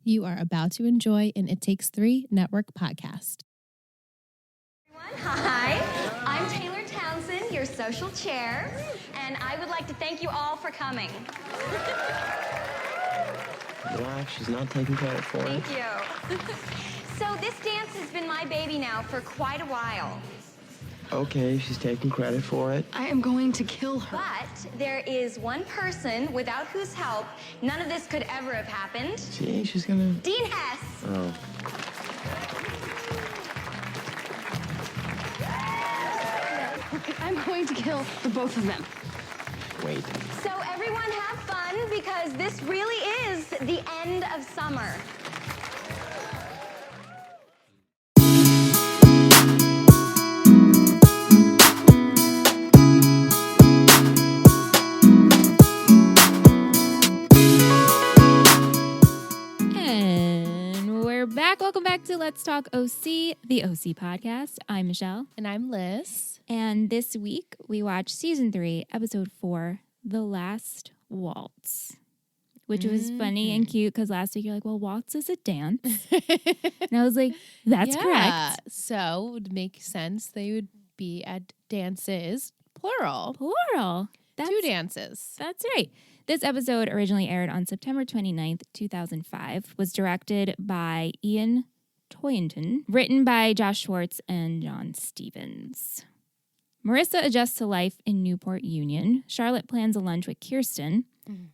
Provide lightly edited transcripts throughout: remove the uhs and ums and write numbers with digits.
You are about to enjoy an It Takes Three Network podcast. Hi, I'm Taylor Townsend, your social chair, and I would like to thank you all for coming. Relax, she's not taking credit for it. Thank you. So this dance has been my baby now for quite a while. Okay, she's taking credit for it. I am going to kill her. But there is one person without whose help none of this could ever have happened. See, she's gonna... Dean Hess. Oh. I'm going to kill the both of them. Wait. So everyone have fun because this really is the end of summer. Welcome back to Let's Talk OC, the OC podcast. I'm Michelle. And I'm Liz. And this week we watched season 3, episode 4, The Last Waltz, which was funny and cute because last week you're like, well, waltz is a dance. And I was like, that's correct. So it would make sense they would be at dances, plural. Plural. Two dances. That's right. This episode originally aired on September 29th, 2005, was directed by Ian Toynton, written by Josh Schwartz and John Stevens. Marissa adjusts to life in Newport Union. Charlotte plans a lunch with Kirsten.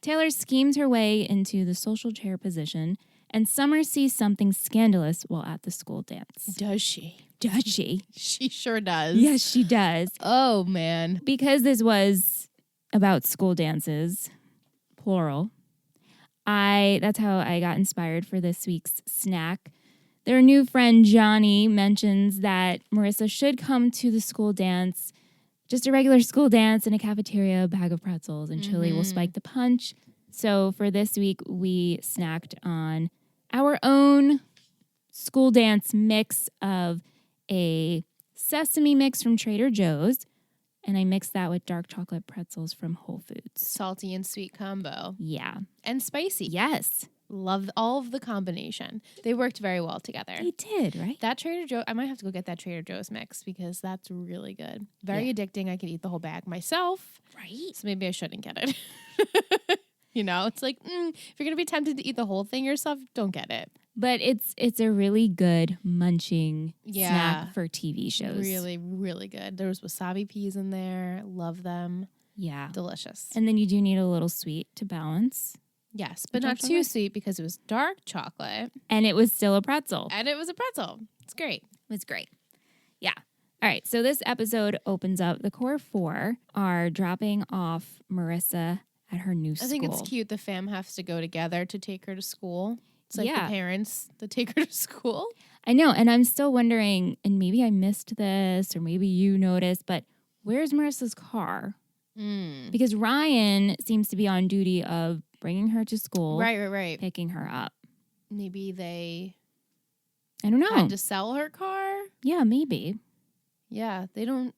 Taylor schemes her way into the social chair position. And Summer sees something scandalous while at the school dance. Does she? Does she? She sure does. Yes, she does. Oh, man. Because this was about school dances, plural, that's how I got inspired for this week's snack. Their new friend Johnny mentions that Marissa should come to the school dance, just a regular school dance in a cafeteria, a bag of pretzels, and chili will spike the punch. So for this week, we snacked on our own school dance mix of a sesame mix from Trader Joe's, and I mixed that with dark chocolate pretzels from Whole Foods. Salty and sweet combo. Yeah. And spicy. Yes. Love all of the combination. They worked very well together. They did, right? That Trader Joe, I might have to go get that Trader Joe's mix because that's really good. Very addicting. I could eat the whole bag myself. Right. So maybe I shouldn't get it. You know, it's like, if you're going to be tempted to eat the whole thing yourself, don't get it. But it's a really good munching snack for TV shows. Really, really good. There was wasabi peas in there. Love them. Yeah. Delicious. And then you do need a little sweet to balance. Yes, but dark not too chocolate? sweet because it was dark chocolate. And it was still a pretzel. And it was a pretzel. It's great. It was great. Yeah. All right. So this episode opens up. The core 4 are dropping off Marissa at her new school. I think it's cute the fam has to go together to take her to school. It's like the parents that take her to school. I know. And I'm still wondering, and maybe I missed this or maybe you noticed, but where's Marissa's car? Because Ryan seems to be on duty of bringing her to school. Right. Picking her up. Maybe they I don't know. had to sell her car. Yeah, maybe. Yeah, they don't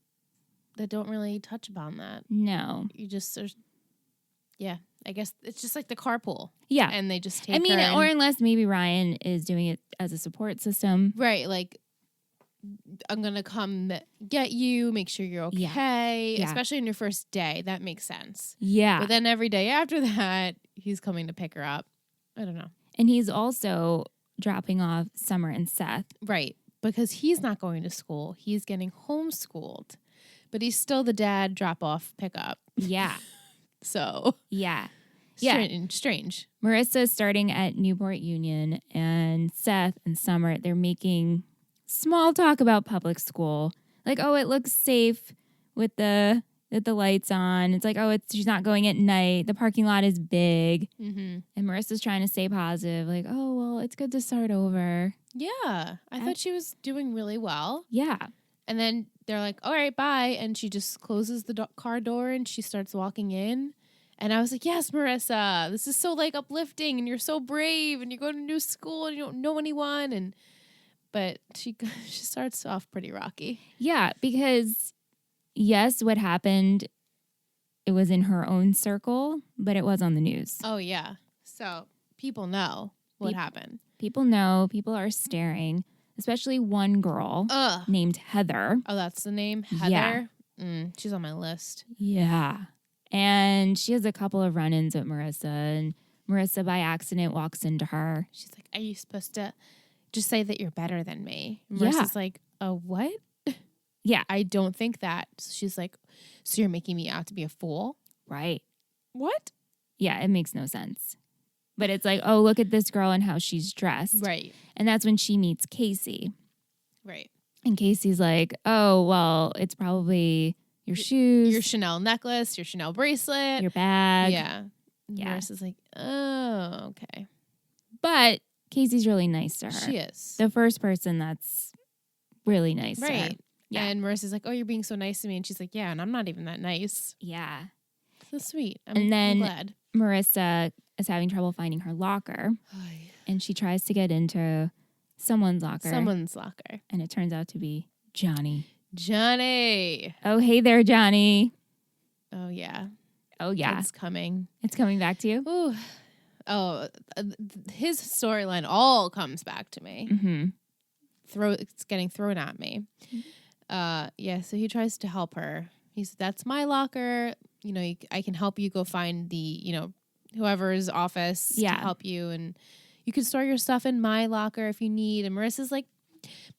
really touch upon that. No. You just, I guess it's just like the carpool. Yeah. And they just take her in. Or unless maybe Ryan is doing it as a support system. Right, like, I'm going to come get you, make sure you're okay, especially on your first day. That makes sense. Yeah. But then every day after that, he's coming to pick her up. I don't know. And he's also dropping off Summer and Seth. Right, because he's not going to school. He's getting homeschooled. But he's still the dad drop-off pickup. Yeah. So. Yeah. Strange. Marissa's starting at Newport Union, and Seth and Summer, they're making small talk about public school. Like, oh, it looks safe with the lights on. It's like, oh, she's not going at night. The parking lot is big. And Marissa's trying to stay positive. Like, oh, well, it's good to start over. Yeah. I thought she was doing really well. Yeah. And then they're like, all right, bye. And she just closes the car door and she starts walking in. And I was like, yes, Marissa, this is so like uplifting and you're so brave and you're going to new school and you don't know anyone. But she starts off pretty rocky. Yeah, because yes, what happened, it was in her own circle, but it was on the news. Oh, yeah. So people know. what happened. People know. People are staring, especially one girl Ugh. named Heather. Oh, that's the name? Heather? Yeah. She's on my list. Yeah. And she has a couple of run-ins with Marissa, and Marissa by accident walks into her. She's like, are you supposed to just say that you're better than me? And Yeah. Marissa's like, what? Yeah. I don't think that. So she's like, so you're making me out to be a fool? Right. What? Yeah, it makes no sense. But it's like, oh, look at this girl and how she's dressed. Right. And that's when she meets Casey. Right. And Casey's like, oh, well, it's probably your shoes, Your Chanel necklace, your Chanel bracelet. your bag. Yeah. And Yeah. Marissa's like, oh, okay. But Casey's really nice to her. She is. The first person that's really nice to her. Right. Yeah. And Marissa's like, oh, you're being so nice to me. And she's like, yeah, and I'm not even that nice. Yeah. So sweet. And then- I'm glad. Marissa is having trouble finding her locker, and she tries to get into someone's locker. Someone's locker. And it turns out to be Johnny. Johnny. Oh, hey there, Johnny. Oh, yeah. Oh, yeah. It's coming. It's coming back to you? Ooh. Oh, his storyline all comes back to me. Mm-hmm. It's getting thrown at me. Yeah, so he tries to help her. He's, that's my locker. You know, I can help you go find the, whoever's office to help you. And you can store your stuff in my locker if you need. And Marissa's like,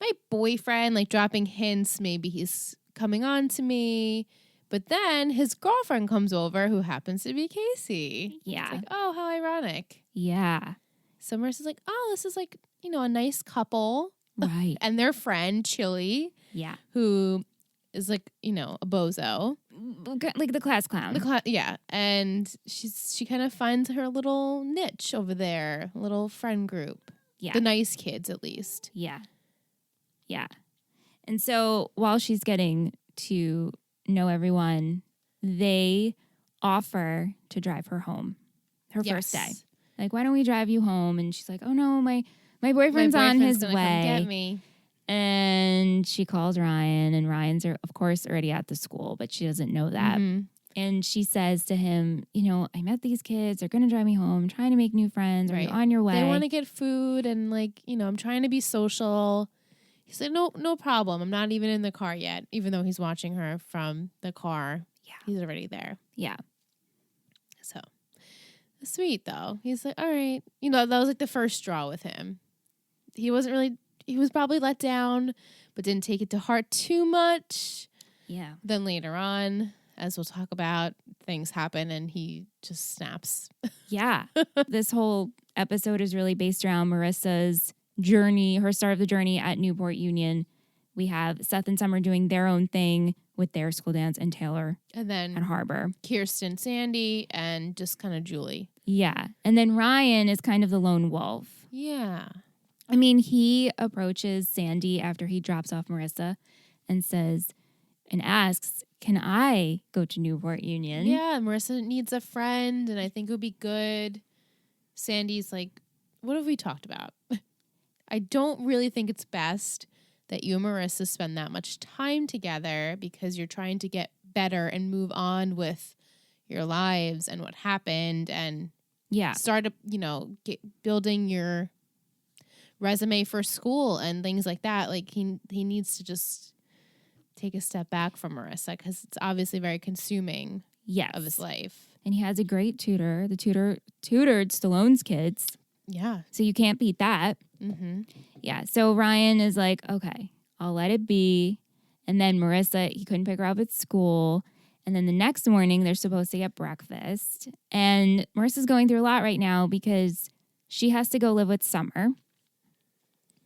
my boyfriend, like dropping hints. Maybe he's coming on to me. But then his girlfriend comes over who happens to be Casey. Yeah. It's like, oh, how ironic. Yeah. So Marissa's like, oh, this is like, a nice couple. Right. And their friend, Chili, Yeah. who is like, a bozo. Like the class clown. Yeah. And she kind of finds her little niche over there, little friend group. Yeah. The nice kids, at least. Yeah. Yeah. And so while she's getting to know everyone, they offer to drive her home her first day. Like, why don't we drive you home? And she's like, oh no, my boyfriend's on his gonna way. Come get me. And she calls Ryan, and Ryan's, of course, already at the school, but she doesn't know that. Mm-hmm. And she says to him, I met these kids. They're going to drive me home. I'm trying to make new friends. Are you on your way? They want to get food, and I'm trying to be social. He's like, no problem. I'm not even in the car yet, even though he's watching her from the car. Yeah. He's already there. Yeah. So sweet, though. He's like, all right. That was like the first straw with him. He was probably let down, but didn't take it to heart too much. Yeah. Then later on, as we'll talk about, things happen and he just snaps. Yeah. This whole episode is really based around Marissa's journey, her start of the journey at Newport Union. We have Seth and Summer doing their own thing with their school dance, and Taylor And then at Harbor. Kirsten, Sandy, and just kind of Julie. Yeah. And then Ryan is kind of the lone wolf. Yeah. I mean, he approaches Sandy after he drops off Marissa and asks, can I go to Newport Union? Yeah, Marissa needs a friend, and I think it would be good. Sandy's like, what have we talked about? I don't really think it's best that you and Marissa spend that much time together because you're trying to get better and move on with your lives and what happened and start, building your resume for school and things like that. Like he needs to just take a step back from Marissa because it's obviously very consuming of his life. And he has a great tutor. The tutor tutored Stallone's kids. Yeah. So you can't beat that. Mm-hmm. Yeah. So Ryan is like, okay, I'll let it be. And then Marissa, he couldn't pick her up at school. And then the next morning, they're supposed to get breakfast. And Marissa's going through a lot right now because she has to go live with Summer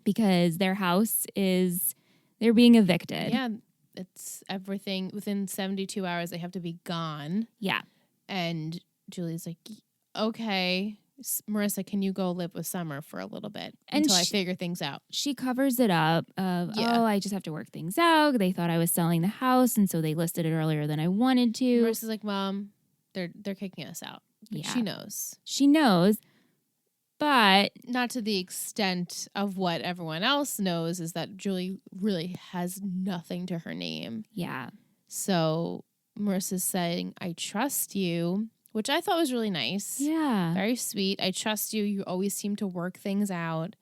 because their house they're being evicted. Yeah. It's everything within 72 hours. They have to be gone. Yeah. And Julie's like, okay, Marissa, can you go live with Summer for a little bit until I figure things out? She covers it up of, I just have to work things out. They thought I was selling the house, and so they listed it earlier than I wanted to. Marissa's like, Mom, they're kicking us out. Like, Yeah. She knows. She knows, but Not to the extent of what everyone else knows is that Julie really has nothing to her name. yeah, So Marissa's saying, I trust you. which I thought was really nice. Yeah. Very sweet. I trust you. You always seem to work things out.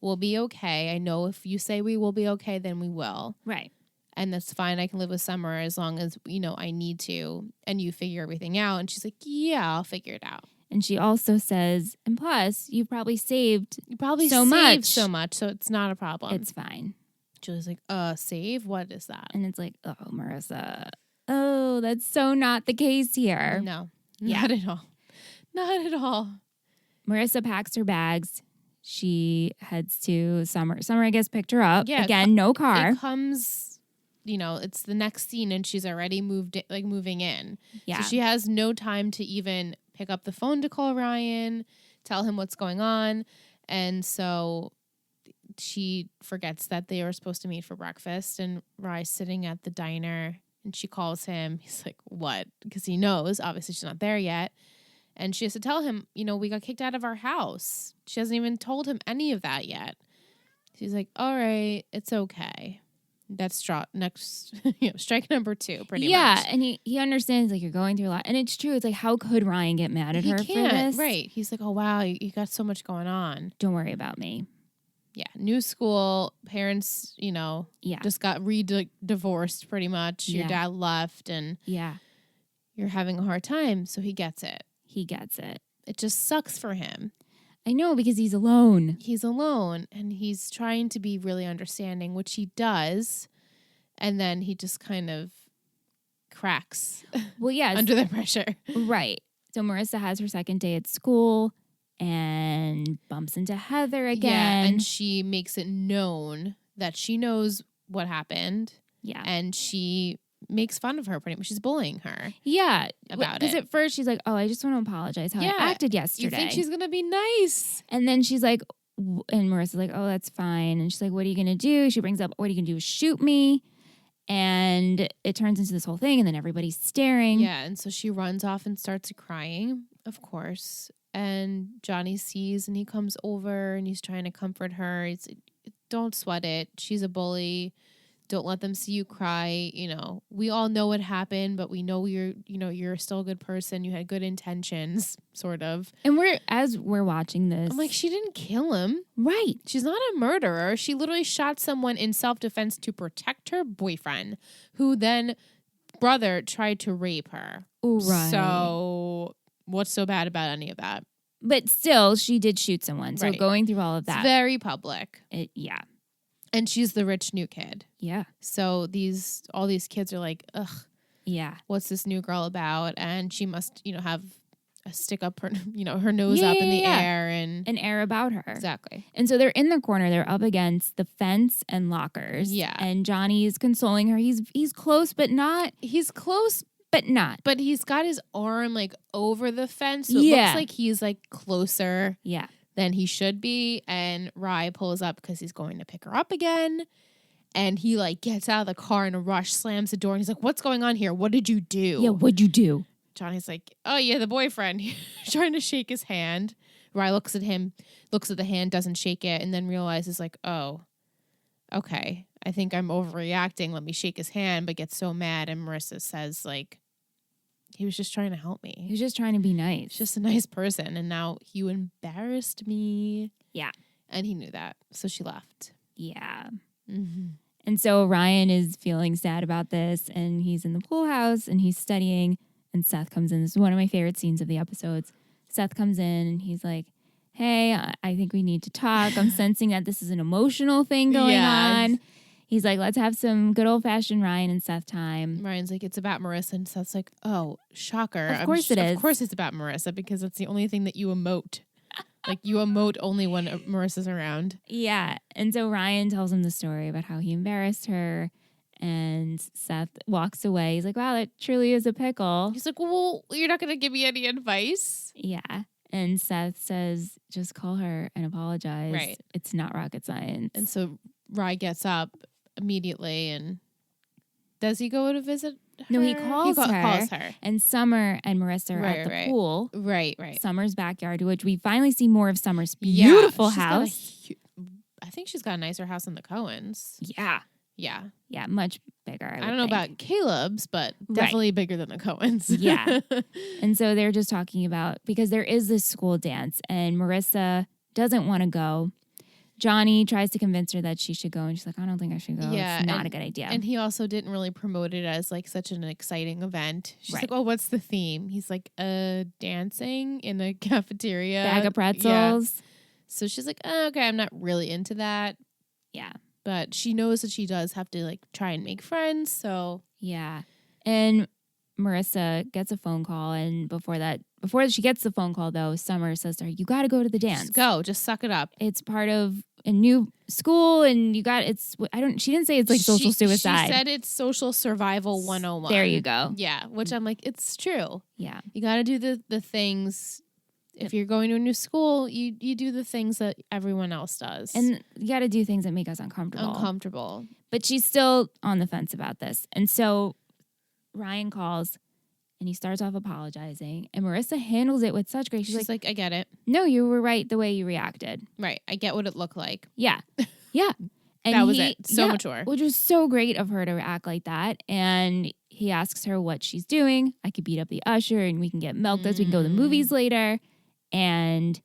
We'll be okay. I know if you say we will be okay, then we will. Right. And that's fine. I can live with Summer as long as, I need to. And you figure everything out. And she's like, yeah, I'll figure it out. And she also says, and plus, you probably saved You probably so saved so much, so it's not a problem. It's fine. Julie's like, save? What is that? And it's like, oh, Marissa. Oh, that's so not the case here. No, Yeah. not at all. Not at all. Marissa packs her bags. She heads to Summer. Summer, I guess, picked her up. Yeah, Again, no car. It comes, it's the next scene and she's already moving in. Yeah. So she has no time to even pick up the phone to call Ryan, tell him what's going on. And so she forgets that they were supposed to meet for breakfast, and Rye's sitting at the diner and she calls him. He's like, what? Because he knows, obviously she's not there yet. And she has to tell him, we got kicked out of our house. She hasn't even told him any of that yet. She's like, all right, it's okay. That's next, strike number 2, pretty much. Yeah, and he understands, like, you're going through a lot. And it's true. It's like, how could Ryan get mad at her for this? Right. He's like, oh, wow, you got so much going on. Don't worry about me. Yeah, new school, parents, Yeah. just got divorced pretty much. Your Yeah. dad left and Yeah, you're having a hard time, so he gets it. he gets it. It just sucks for him. I know, because he's alone. He's alone and he's trying to be really understanding, which he does. And then he just kind of cracks Well, yes. under the pressure. Right. So Marissa has her second day at school and bumps into Heather again. Yeah, and she makes it known that she knows what happened. Yeah. And she makes fun of her pretty much. She's bullying her. Yeah. About Because it. at first she's like, oh, I just want to apologize how I acted yesterday. You think she's going to be nice. And then she's like, and Marissa's like, oh, that's fine. And she's like, what are you going to do? She brings up, what are you going to do? Shoot me? And it turns into this whole thing. And then everybody's staring. Yeah, and so she runs off and starts crying, of course. And Johnny sees and he comes over and he's trying to comfort her. He's like, don't sweat it. She's a bully. Don't let them see you cry. We all know what happened, but we know you're still a good person. You had good intentions, sort of. And as we're watching this, I'm like, she didn't kill him. right. She's not a murderer. She literally shot someone in self-defense to protect her boyfriend, who then brother tried to rape her. Right. So what's so bad about any of that? But still, she did shoot someone. So Right. going through all of It's that. very public. Yeah. And she's the rich new kid. Yeah. So all these kids are like, ugh, Yeah. what's this new girl about? And she must, have a stick up her, her nose up in the Yeah. air and An air about her. exactly. And so they're in the corner. They're up against the fence and lockers. Yeah. And Johnny's consoling her. He's close, but not. He's close, But not. but he's got his arm over the fence. So it Yeah. looks like he's closer Yeah. than he should be. And Rye pulls up because he's going to pick her up again. And he gets out of the car in a rush, slams the door, and he's like, what's going on here? What did you do? Yeah. What'd you do? Johnny's like, oh yeah, the boyfriend. He's trying to shake his hand. Rye looks at him, looks at the hand, doesn't shake it, and then realizes oh, okay, I think I'm overreacting. Let me shake his hand, but gets so mad. And Marissa says he was just trying to help me. He was just trying to be nice. He's just a nice person. And now you embarrassed me. Yeah. And he knew that. So she left. Yeah. Mm-hmm. And so Ryan is feeling sad about this, and he's in the pool house and he's studying, and Seth comes in. This is one of my favorite scenes of the episodes. Seth comes in and he's like, hey, I think we need to talk. I'm sensing that this is an emotional thing going on. He's like, let's have some good old-fashioned Ryan and Seth time. Ryan's like, it's about Marissa. And Seth's like, oh, shocker. Of course it is. Of course it's about Marissa because it's the only thing that you emote. You emote only when Marissa's around. Yeah. And so Ryan tells him the story about how he embarrassed her, and Seth walks away. He's like, wow, that truly is a pickle. He's like, well, you're not going to give me any advice? Yeah. And Seth says, just call her and apologize. Right. It's not rocket science. And so Rye gets up immediately and does he go to visit her? No, he calls her. Calls her. And Summer and Marissa are Right, at the right. pool. Right. Summer's backyard, which we finally see more of Summer's Yeah, beautiful she's got house. I think she's got a nicer house than the Cohens. Yeah. Yeah. Yeah, much bigger. I don't know about Caleb's, but definitely bigger than the Coens. Yeah. And so they're just talking about, because there is this school dance and Marissa doesn't want to go. Johnny tries to convince her that she should go, and she's like, I don't think I should go. Yeah, It's not a good idea. And he also didn't really promote it as like such an exciting event. She's like, oh, what's the theme? He's like, dancing in a cafeteria. Bag of pretzels. Yeah. So she's like, oh, okay, I'm not really into that. Yeah. But she knows that she does have to like try and make friends. So yeah. And Marissa gets a phone call, and before she gets the phone call though, Summer says to her, you got to go to the dance. Just suck it up. It's part of a new school, and she didn't say it's like social suicide. She said it's social survival 101. There you go. Yeah, which I'm like, it's true. Yeah. You got to do the things. If you're going to a new school, you do the things that everyone else does. And you got to do things that make us uncomfortable. But she's still on the fence about this. And so Ryan calls and he starts off apologizing, and Marissa handles it with such grace. She's like, I get it. No, you were right the way you reacted. Right. I get what it looked like. Yeah. Yeah. And that was it. So mature. Which was so great of her to act like that. And he asks her what she's doing. I could beat up the usher and we can get milk duds. We can go to the movies later. And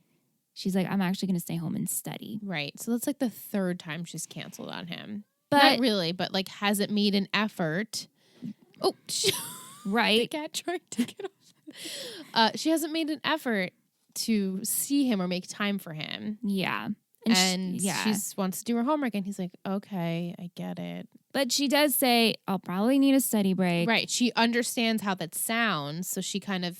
she's like, I'm actually going to stay home and study. Right. So that's like the third time she's canceled on him. But not really, but like hasn't made an effort. Oh, right. The cat tried to get off. She hasn't made an effort to see him or make time for him. Yeah. And she wants to do her homework, and he's like, okay, I get it. But she does say, I'll probably need a study break. Right. She understands how that sounds, so she kind of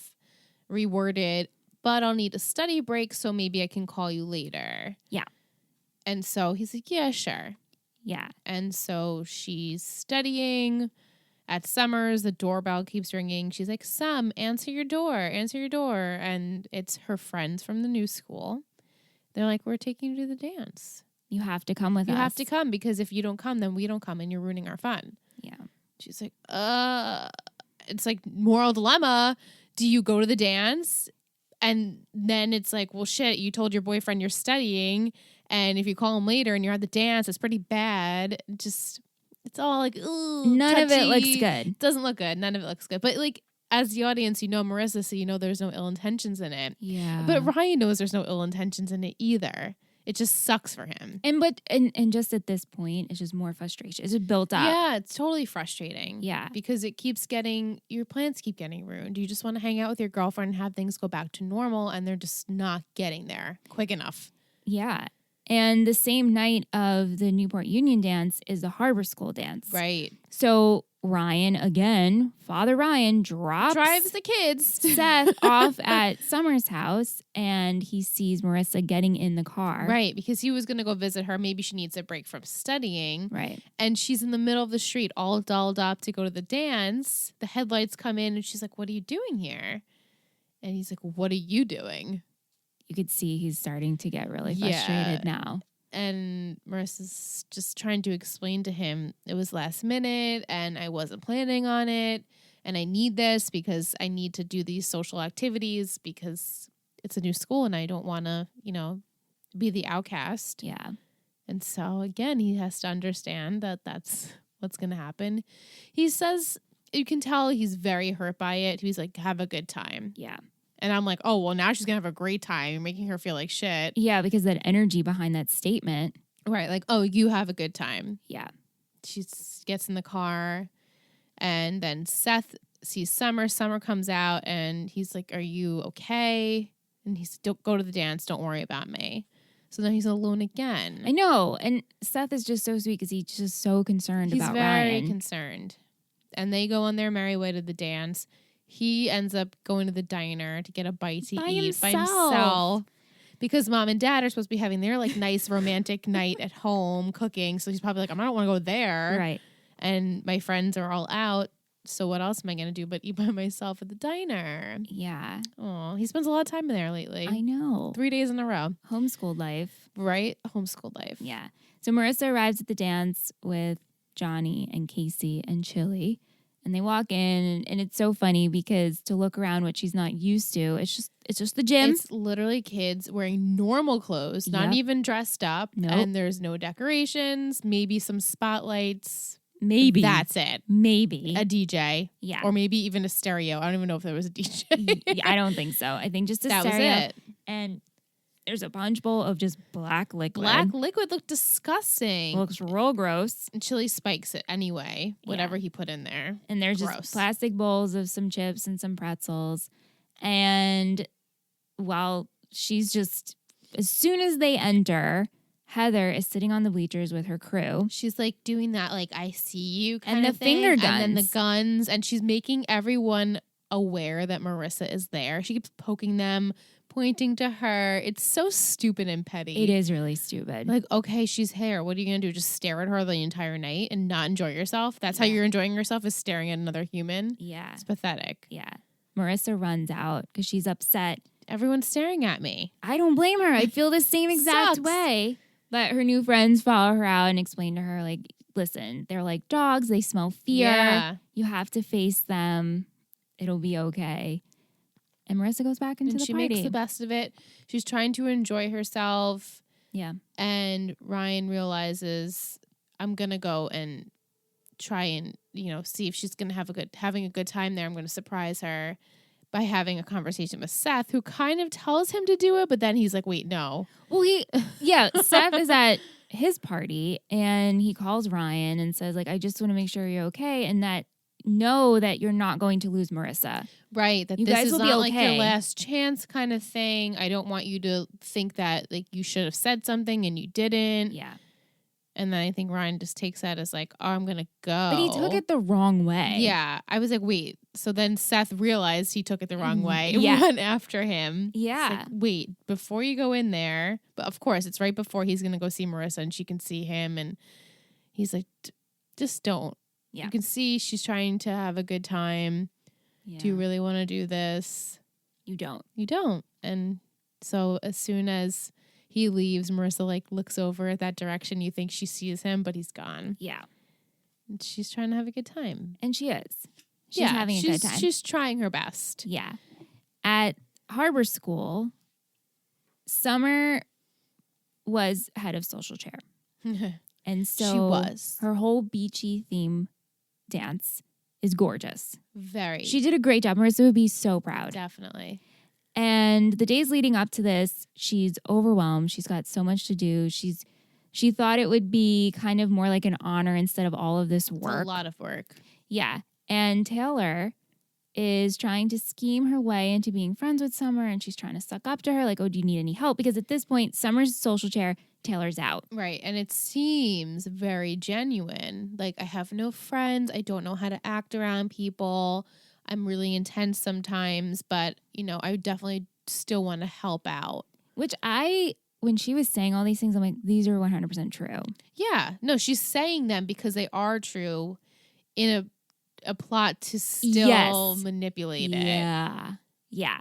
reworded, but I'll need a study break, so maybe I can call you later. Yeah. And so he's like, yeah, sure. Yeah. And so she's studying. At Summers, the doorbell keeps ringing. She's like, Sum, answer your door. And it's her friends from the new school. They're like, we're taking you to the dance. You have to come with us. You have to come, because if you don't come, then we don't come, and you're ruining our fun. Yeah. She's like, it's like moral dilemma. Do you go to the dance? And then it's like, well, shit, you told your boyfriend you're studying, and if you call him later and you're at the dance, it's pretty bad. It's all like, ooh, none touchy. of it looks good. Doesn't look good. None of it looks good. But like, as the audience, you know Marissa, so you know there's no ill intentions in it. Yeah. But Ryan knows there's no ill intentions in it either. It just sucks for him. And just at this point, it's just more frustration. It's just built up. Yeah, it's totally frustrating. Yeah. Because your plans keep getting ruined. You just want to hang out with your girlfriend and have things go back to normal, and they're just not getting there quick enough. Yeah. And the same night of the Newport Union dance is the Harbor School dance. Right. So Ryan, again, Father Ryan, drives the kids. Seth off at Summer's house, and he sees Marissa getting in the car. Right, because he was going to go visit her. Maybe she needs a break from studying. Right. And she's in the middle of the street, all dolled up to go to the dance. The headlights come in, and she's like, what are you doing here? And he's like, what are you doing? You could see he's starting to get really frustrated now. And Marissa's just trying to explain to him it was last minute and I wasn't planning on it. And I need this because I need to do these social activities because it's a new school and I don't want to, be the outcast. Yeah. And so, again, he has to understand that that's what's going to happen. He says, you can tell he's very hurt by it. He's like, have a good time. Yeah. And I'm like, oh, well, now she's going to have a great time. You're making her feel like shit. Yeah, because that energy behind that statement. Right. Like, oh, you have a good time. Yeah. She gets in the car. And then Seth sees Summer. Summer comes out and he's like, are you okay? And he's don't go to the dance. Don't worry about me. So then he's alone again. I know. And Seth is just so sweet because he's just so concerned about Ryan. He's very concerned. And they go on their merry way to the dance. He ends up going to the diner to get a bite to eat by himself. Because mom and dad are supposed to be having their like nice romantic night at home cooking. So he's probably like, I don't want to go there. Right. And my friends are all out. So what else am I going to do but eat by myself at the diner? Yeah. Oh, he spends a lot of time there lately. I know. 3 days in a row. Homeschooled life. Right? Homeschooled life. Yeah. So Marissa arrives at the dance with Johnny and Casey and Chili. And they walk in, and it's so funny because to look around what she's not used to, it's just the gym. It's literally kids wearing normal clothes, not Yep. even dressed up. Nope. And there's no decorations, maybe some spotlights. Maybe. That's it. Maybe. A DJ. Yeah. Or maybe even a stereo. I don't even know if there was a DJ. Yeah, I don't think so. I think just a That was stereo. it. And there's a punch bowl of just black liquid. Black liquid looked disgusting. Looks real gross. And Chili spikes it anyway, whatever he put in there. And there's Gross. just plastic bowls of some chips and some pretzels. And while she's just, as soon as they enter, Heather is sitting on the bleachers with her crew. She's like doing that, like, I see you kind And of the thing. finger And then the guns. guns. And she's making everyone aware that Marissa is there. She keeps poking them, pointing to her. It's so stupid and petty. It is really stupid. Like, okay, she's here. What are you going to do? Just stare at her the entire night and not enjoy yourself? That's how you're enjoying yourself, is staring at another human? Yeah. It's pathetic. Yeah. Marissa runs out because she's upset. Everyone's staring at me. I don't blame her. I feel the same exact Sucks. way. But her new friends follow her out and explain to her, like, listen, they're like dogs. They smell fear. Yeah. You have to face them. It'll be okay. And Marissa goes back into And the she party. makes the best of it. She's trying to enjoy herself. Yeah. And Ryan realizes, I'm going to go and try and, see if she's going to having a good time there. I'm going to surprise her by having a conversation with Seth, who kind of tells him to do it, but then he's like, wait, no. Well, Seth is at his party and he calls Ryan and says, like, I just want to make sure you're okay and that know that you're not going to lose Marissa. Right. That You this guys is will be not like your okay. last chance kind of thing. I don't want you to think that like you should have said something and you didn't. Yeah. And then I think Ryan just takes that as like, oh, I'm going to go. But he took it the wrong way. Yeah. I was like, wait. So then Seth realized he took it the wrong way and Yeah. went after him. Yeah. It's like, wait, before you go in there. But of course, it's right before he's going to go see Marissa and she can see him. And he's like, just don't. Yeah. You can see she's trying to have a good time. Yeah. Do you really want to do this? You don't. You don't. And so as soon as he leaves, Marissa like looks over at that direction. You think she sees him, but he's gone. Yeah. And she's trying to have a good time. And she is. She's having a good time. She's trying her best. Yeah. At Harbor School, Summer was head of social chair. And so She was. her whole beachy theme dance is gorgeous. Very. She did a great job. Marissa would be so proud. Definitely. And the days leading up to this, she's overwhelmed. She's got so much to do. She thought it would be kind of more like an honor instead of all of this It's work. a lot of work. Yeah. And Taylor is trying to scheme her way into being friends with Summer, and she's trying to suck up to her like, oh, do you need any help? Because at this point, Summer's social chair, Taylor's out. Right. And it seems very genuine. Like, I have no friends. I don't know how to act around people. I'm really intense sometimes, but, I definitely still want to help out. Which when she was saying all these things, I'm like, these are 100% true. Yeah. No, she's saying them because they are true in a plot to still Yes. manipulate it. Yeah. Yeah.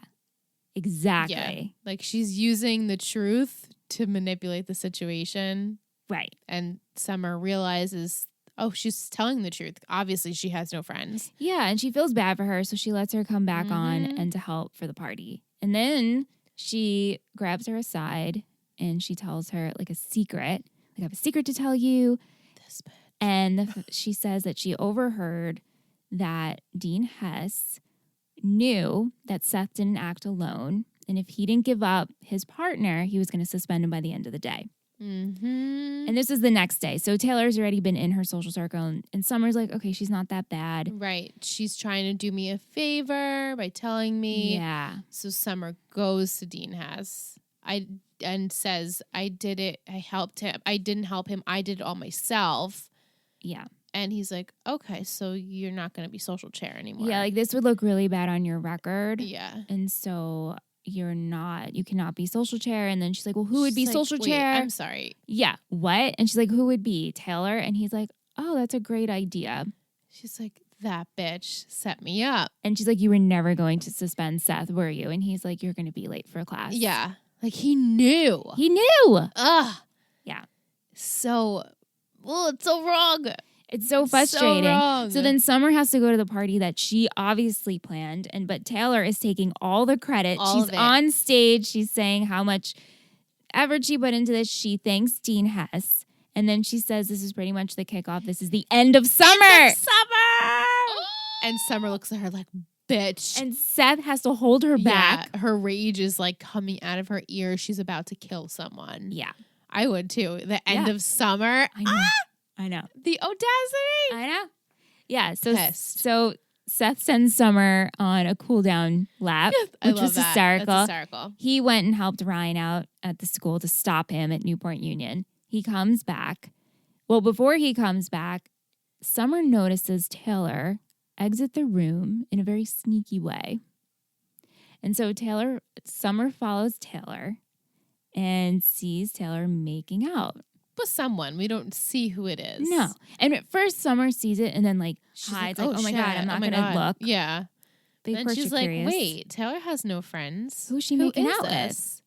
Exactly. Yeah. Like, she's using the truth to manipulate the situation. Right. And Summer realizes, oh, she's telling the truth. Obviously, she has no friends. Yeah. And she feels bad for her. So she lets her come back on Mhm. and to help for the party. And then she grabs her aside and she tells her like a secret. Like, I have a secret to tell you. This bitch. And she says that she overheard that Dean Hess knew that Seth didn't act alone. And if he didn't give up his partner, he was going to suspend him by the end of the day. Mm-hmm. And this is the next day. So Taylor's already been in her social circle. And Summer's like, okay, she's not that bad. Right. She's trying to do me a favor by telling me. Yeah. So Summer goes to Dean Hess and says, I did it. I helped him. I didn't help him. I did it all myself. Yeah. And he's like, okay, so you're not going to be social chair anymore. Yeah. Like, this would look really bad on your record. Yeah. And so you cannot be social chair. And then she's like, well, who would She's be like, social "Wait, chair? I'm sorry. Yeah. What? And she's like, who would be? Taylor? And he's like, oh, that's a great idea. She's like, that bitch set me up. And she's like, you were never going to suspend Seth, were you? And he's like, you're going to be late for class. Yeah. Like, he knew. He knew. Ugh. Yeah. So, well, it's so wrong. It's so frustrating. wrong. So then Summer has to go to the party that she obviously planned, but Taylor is taking all the credit. All She's of it. on stage. She's saying how much effort she put into this. She thanks Dean Hess. And then she says this is pretty much the kickoff. This is the end of summer. Summer! And Summer looks at her like, bitch. And Seth has to hold her back. Yeah, her rage is like coming out of her ears. She's about to kill someone. Yeah. I would too. The end of summer. I know. I know. The audacity. I know. Yeah. So Pissed. so Seth sends Summer on a cool down lap, I which love was that. hysterical. That's hysterical. He went and helped Ryan out at the school to stop him at Newport Union. He comes back. Well, before he comes back, Summer notices Taylor exit the room in a very sneaky way. And so Summer follows Taylor and sees Taylor making out. With someone. We don't see who it is. No. And at first, Summer sees it and then She's hides. like, Oh my shit. God, I'm not going to look. Yeah. But of Then course she's you're like, curious. wait, Taylor has no friends. Who's she Who making is out this?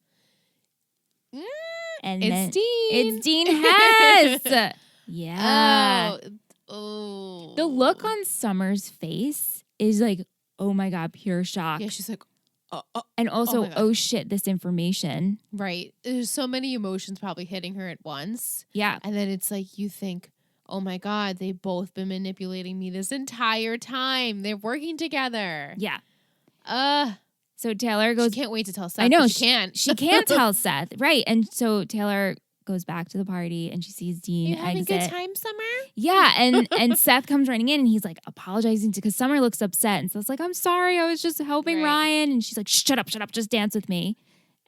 And It's then Dean. It's Dean Hess. Yeah. Oh. The look on Summer's face is like, oh my God, pure shock. Yeah, she's like, And also, my God. oh shit, this information. right. There's so many emotions probably hitting her at once. Yeah. And then it's like you think, oh my God, they've both been manipulating me this entire time. They're working together. Yeah. Uh, So Taylor she goes, can't wait to tell Seth. I know. but she can't. She can't tell Seth. Right. And so Taylor goes back to the party and she sees Dean You having exit. a good time, Summer? Yeah, and Seth comes running in and he's like apologizing because Summer looks upset and Seth's like, I'm sorry, I was just helping Right. Ryan. And she's like, shut up, just dance with me.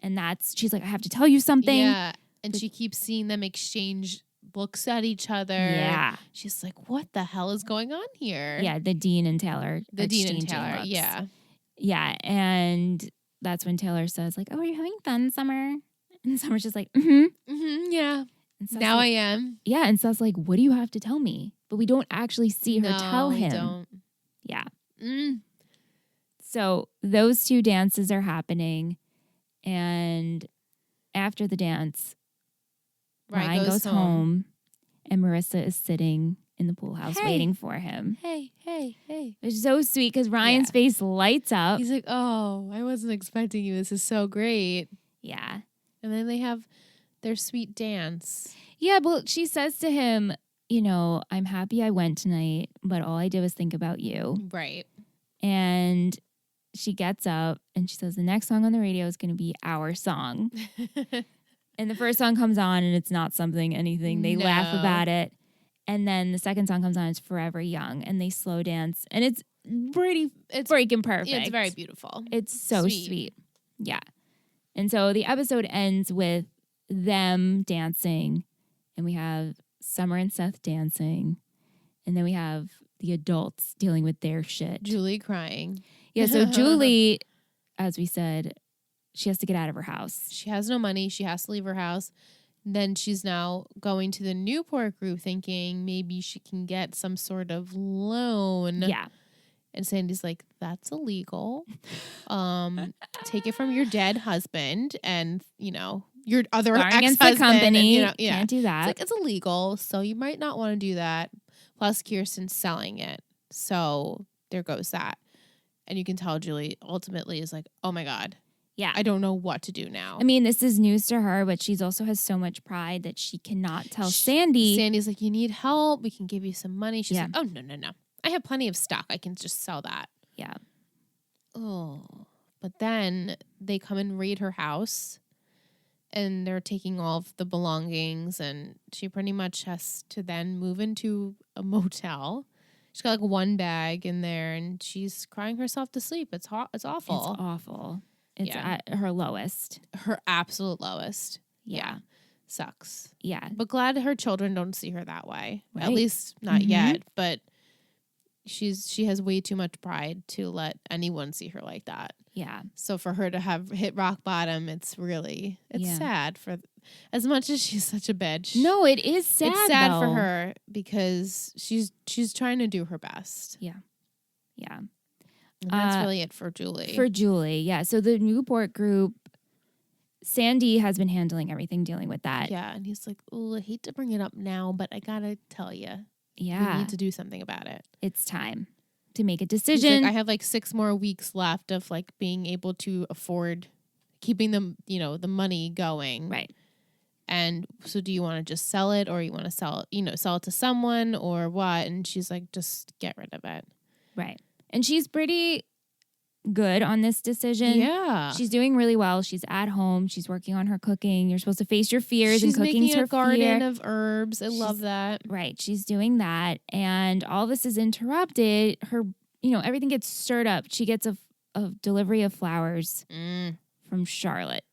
And she's like, I have to tell you something. Yeah. And she keeps seeing them exchange looks at each other. Yeah. She's like, what the hell is going on here? Yeah, the Dean and Taylor. The Dean and exchanging Taylor. looks. Yeah. Yeah, and that's when Taylor says like, oh, are you having fun, Summer? And Summer's just like, mm-hmm. Yeah. And Seth's Now like, I am. Yeah, and Seth's like, what do you have to tell me? But we don't actually see her tell we him. Don't. Yeah. Mm. So those two dances are happening, and after the dance, Ryan goes home, and Marissa is sitting in the pool house Hey. waiting for him. Hey. It's so sweet because Ryan's face lights up. He's like, oh, I wasn't expecting you. This is so great. Yeah. And then they have their sweet dance. Yeah, but she says to him, you know, I'm happy I went tonight, but all I did was think about you. Right. And she gets up and she says, the next song on the radio is going to be our song. And the first song comes on and it's not anything. They laugh No. about it. And then the second song comes on, it's Forever Young. And they slow dance. And it's freaking perfect. It's very beautiful. It's so sweet. Yeah. And so the episode ends with them dancing. And we have Summer and Seth dancing. And then we have the adults dealing with their shit. Julie crying. Yeah, so Julie, as we said, she has to get out of her house. She has no money. She has to leave her house. Then she's now going to the Newport group thinking maybe she can get some sort of loan. Yeah. And Sandy's like, that's illegal. Take it from your dead husband and, you know, your other Going against ex-husband. the company. And, you know, yeah. Can't do that. It's like, it's illegal, so you might not want to do that. Plus, Kirsten's selling it. So there goes that. And you can tell Julie ultimately is like, oh my God. Yeah. I don't know what to do now. I mean, this is news to her, but she's also has so much pride that she cannot tell Sandy. Sandy's like, you need help. We can give you some money. She's Yeah. like, oh, no. I have plenty of stock. I can just sell that. Yeah. Oh. But then they come and raid her house and they're taking all of the belongings and she pretty much has to then move into a motel. She's got like one bag in there and she's crying herself to sleep. It's hot. It's awful. It's awful. It's Yeah. at her lowest. Her absolute lowest. Yeah. Sucks. Yeah. But glad her children don't see her that way. At Right. least not Mhm. yet. But she has way too much pride to let anyone see her like that. Yeah. So for her to have hit rock bottom, it's Yeah. sad for as much as she's such a bitch. No, it is sad. it's sad for though. her because she's trying to do her best. Yeah. And that's really it for Julie. For Julie, yeah. So the Newport group, Sandy has been handling everything, dealing with that. yeah, and he's like, "Oh, I hate to bring it up now, but I gotta tell you, We Yeah. need to do something about it. It's time to make a He's decision. like, I have like 6 more weeks left of like being able to afford keeping them, the money going. Right. And so do you want to just sell it, or you want to sell it to someone, or what? And she's like, just get rid of it. Right. And she's pretty good on this decision. Yeah. She's doing really well. She's at home. She's working on her cooking. You're supposed to face your fears, She's and cooking's making her a garden fear. of herbs. I love that. Right. She's doing that. And all this is interrupted. Her, everything gets stirred up. She gets a delivery of flowers from Charlotte.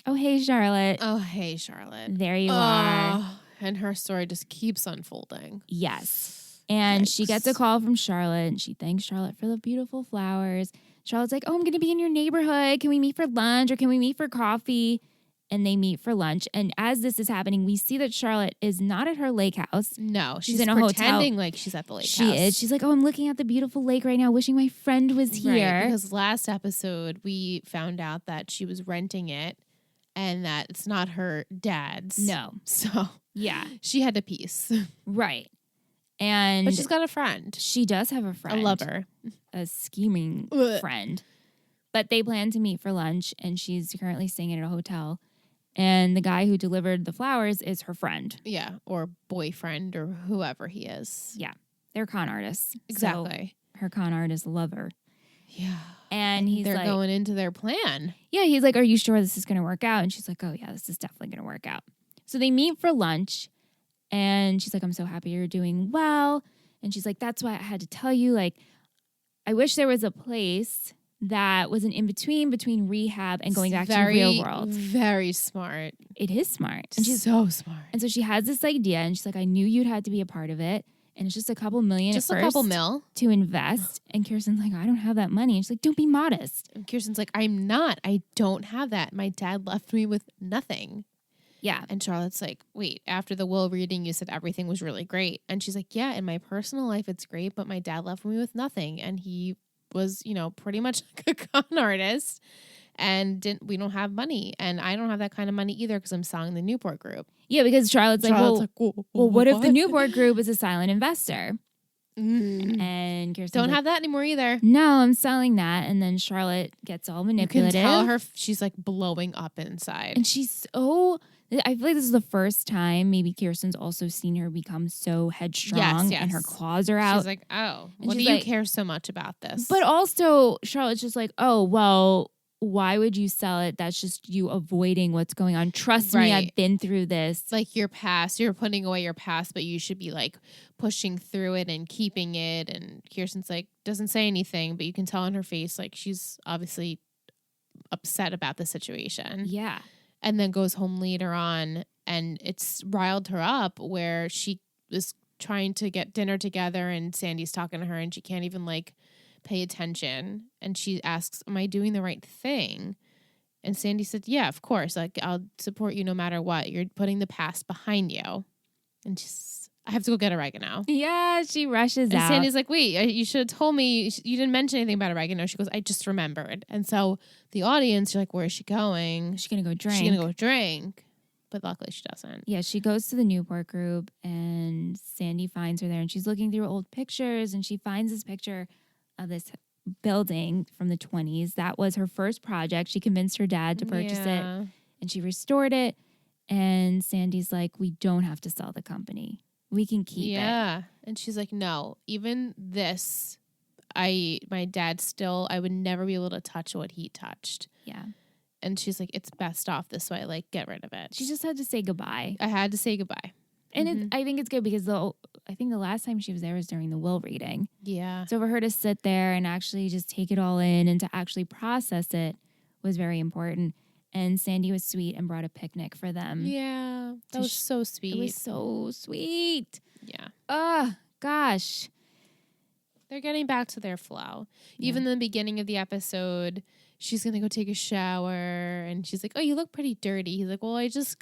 Oh, hey, Charlotte. Oh, hey, Charlotte. There you are. And her story just keeps unfolding. Yes. And she gets a Yikes. call from Charlotte, and she thanks Charlotte for the beautiful flowers. Charlotte's like, oh, I'm going to be in your neighborhood. Can we meet for lunch, or can we meet for coffee? And they meet for lunch. And as this is happening, we see that Charlotte is not at her lake house. No, she's in a pretending hotel. like she's at the lake house. She is. She's like, oh, I'm looking at the beautiful lake right now, wishing my friend was here. Right, because last episode we found out that she was renting it and that it's not her dad's. No. So Yeah. she had a piece. Right. And But she's got a friend. she does have a friend. A lover. A scheming Ugh. friend. But they plan to meet for lunch, and she's currently staying at a hotel. And the guy who delivered the flowers is her friend. Yeah. Or boyfriend or whoever he is. Yeah. They're con artists. Exactly. So her con artist lover. Yeah. And he's They're like, going into their plan. yeah, he's like, are you sure this is going to work out? And she's like, oh, yeah, this is definitely going to work out. So they meet for lunch, and she's like, I'm so happy you're doing well. And she's like, that's why I had to tell you, like, I wish there was a place that was an in-between rehab and going back to the real world. Very smart. It is smart. And she's so smart. And so she has this idea, and she's like, I knew you'd had to be a part of it. And it's just a couple million Just at a first couple mil. to invest. And Kirsten's like, I don't have that money. And she's like, don't be modest. And Kirsten's like, I'm not. I don't have that. My dad left me with nothing. Yeah. And Charlotte's like, wait, after the will reading, you said everything was really great. And she's like, yeah, in my personal life, it's great, but my dad left me with nothing. And he was, pretty much like a con artist, and we don't have money. And I don't have that kind of money either because I'm selling the Newport Group. Yeah, because Charlotte's like, Whoa, well, what if the Newport Group is a silent investor? Mm. And Kirsten's Don't like, have that anymore either. no, I'm selling that. And then Charlotte gets all You can manipulative. tell her she's like blowing up inside. And she's so, I feel like this is the first time maybe Kirsten's also seen her become so headstrong Yes. and her claws are out. She's like, oh, And what do she's you like- care so much about this? But also, Charlotte's just like, oh, well, why would you sell it? That's just you avoiding what's going on. Trust me, I've Right. been through this. it's like your past. You're putting away your past, but you should be like pushing through it and keeping it. And Kirsten's like, doesn't say anything, but you can tell in her face, like she's obviously upset about the situation. Yeah. And then goes home later on, and it's riled her up where she is trying to get dinner together, and Sandy's talking to her, and she can't even like pay attention. And she asks, am I doing the right thing? And Sandy said, yeah, of course. Like, I'll support you no matter what. You're putting the past behind you. And she's, I have to go get oregano. Yeah, she rushes And out. Sandy's like, wait, you should have told me. You didn't mention anything about oregano. She goes, I just remembered. And so the audience, you're like, where is she going? she's going to go drink. She's going to go drink. But luckily she doesn't. Yeah, she goes to the Newport Group, and Sandy finds her there, and she's looking through old pictures, and she finds this picture of this building from the 20s. That was her first project. She convinced her dad to purchase it, Yeah. and she restored it. And Sandy's like, we don't have to sell the company. We can keep it. Yeah. And she's like, no, even this, my dad still, I would never be able to touch what he touched. Yeah. And she's like, it's best off this way. Like, get rid of it. She just had to say goodbye. I had to say goodbye. And I think it's good because I think the last time she was there was during the will reading. Yeah. So for her to sit there and actually just take it all in and to actually process it was very important. And Sandy was sweet and brought a picnic for them. Yeah. That To was so sweet. It was so sweet. Yeah. Oh, gosh. They're getting back to their flow. Even in the beginning of the episode, she's going to go take a shower, and she's like, oh, you look pretty dirty. He's like, well, I just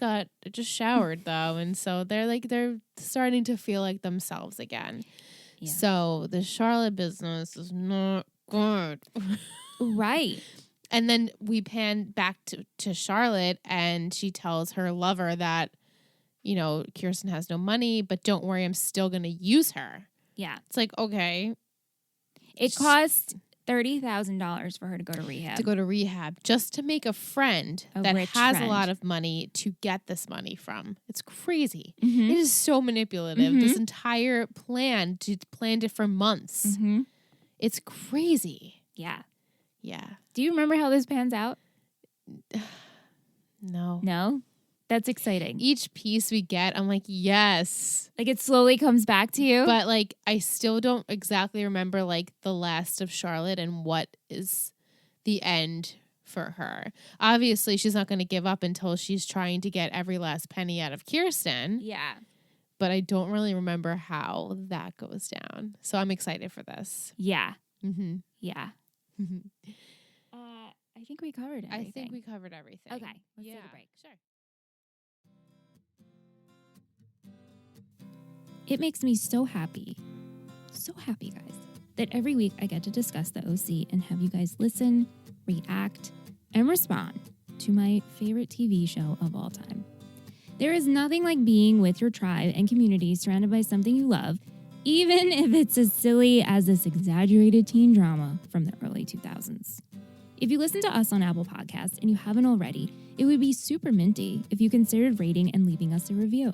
showered though. And so they're starting to feel like themselves again. Yeah. So the Charlotte business is not good. Right. And then we pan back to Charlotte, and she tells her lover that, Kirsten has no money, but don't worry, I'm still going to use her. Yeah. It's like, okay. It cost $30,000 for her to go to rehab. Just to make a friend A that rich has friend. a lot of money to get this money from. It's crazy. Mhm. It is so manipulative. Mhm. This entire plan, planned it for months. Mhm. It's crazy. Yeah. Yeah. Do you remember how this pans out? No. No? That's exciting. Each piece we get, I'm like, yes. Like it slowly comes back to you. But like, I still don't exactly remember like the last of Charlotte and what is the end for her. Obviously, she's not going to give up until she's trying to get every last penny out of Kirsten. yeah. But I don't really remember how that goes down. So I'm excited for this. Yeah. Mm-hmm. Yeah. Mm-hmm. I think we covered everything. I think we covered everything. Okay. Let's take a break. Sure. It makes me so happy, guys, that every week I get to discuss the OC and have you guys listen, react, and respond to my favorite TV show of all time. There is nothing like being with your tribe and community surrounded by something you love, even if it's as silly as this exaggerated teen drama from the early 2000s. If you listen to us on Apple Podcasts and you haven't already, it would be super minty if you considered rating and leaving us a review.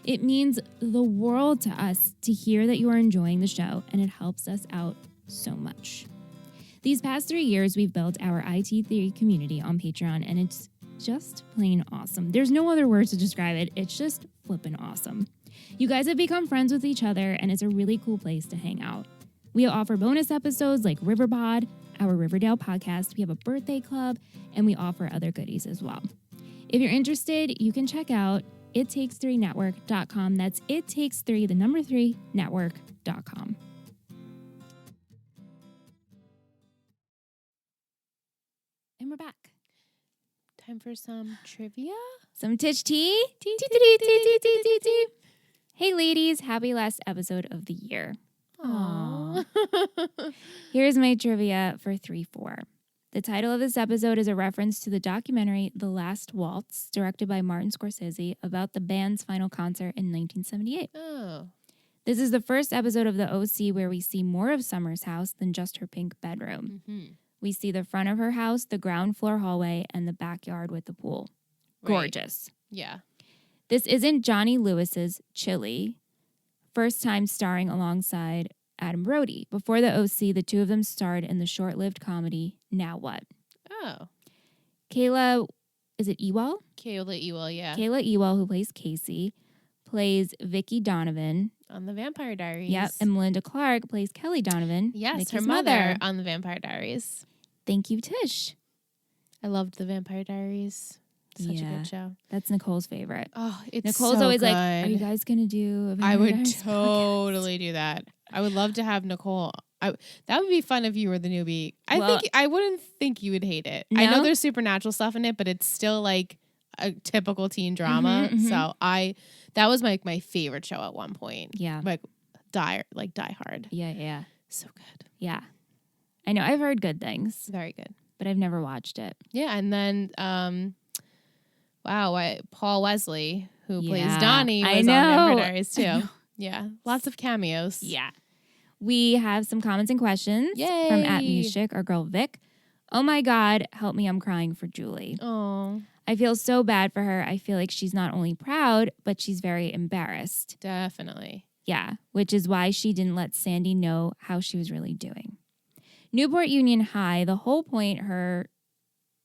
It means the world to us to hear that you are enjoying the show, and it helps us out so much. These past 3 years, we've built our IT Theory community on Patreon, and it's just plain awesome. There's no other words to describe it. It's just flippin' awesome. You guys have become friends with each other, and it's a really cool place to hang out. We offer bonus episodes like Riverpod, our Riverdale podcast. We have a birthday club, and we offer other goodies as well. If you're interested, you can check out ittakes3network.com. That's ittakes3, 3 network.com. And we're back. Time for some trivia. Some titch tea. Hey ladies, happy last episode of the year. Aww. Here's my trivia for 3-4. The title of this episode is a reference to the documentary The Last Waltz, directed by Martin Scorsese, about the band's final concert in 1978. Oh. This is the first episode of the OC where we see more of Summer's house than just her pink bedroom. Mm-hmm. We see the front of her house, the ground floor hallway, and the backyard with the pool. Right. Gorgeous. Yeah. This isn't Johnny Lewis's Chili, first time starring alongside Adam Brody. Before the OC, the two of them starred in the short-lived comedy Now What? Oh. Kayla, is it Ewell? Kayla Ewell, yeah. Kayla Ewell, who plays Casey, plays Vicky Donovan. On the Vampire Diaries. Yep, and Melinda Clark plays Kelly Donovan. Yes, Vicky's her mother on the Vampire Diaries. Thank you, Tish. I loved the Vampire Diaries. Such a Yeah. good show. That's Nicole's favorite. Oh, it's Nicole's so always good. like, are you guys going to do a Vampire I would Diaries totally do that. I would love to have Nicole. That would be fun if you were the newbie. Well- I wouldn't think you would hate it. I know No? there's supernatural stuff in it, but it's still like a typical teen drama. Mhm, mhm. So that was my favorite show at one point. Yeah. Like Die Hard. Yeah. So good. Yeah. I know. I've heard good things, Very good. but I've never watched it. Yeah, and then Paul Wesley, who plays Yeah, Donnie, was I on know. Vampire Diaries too. Yeah, lots of cameos. Yeah. We have some comments and questions Yay. from @Mishik, our girl Vic. Oh my God, help me, I'm crying for Julie. Oh, I feel so bad for her. I feel like she's not only proud, but she's very embarrassed. definitely. Yeah, which is why she didn't let Sandy know how she was really doing. Newport Union High, the whole point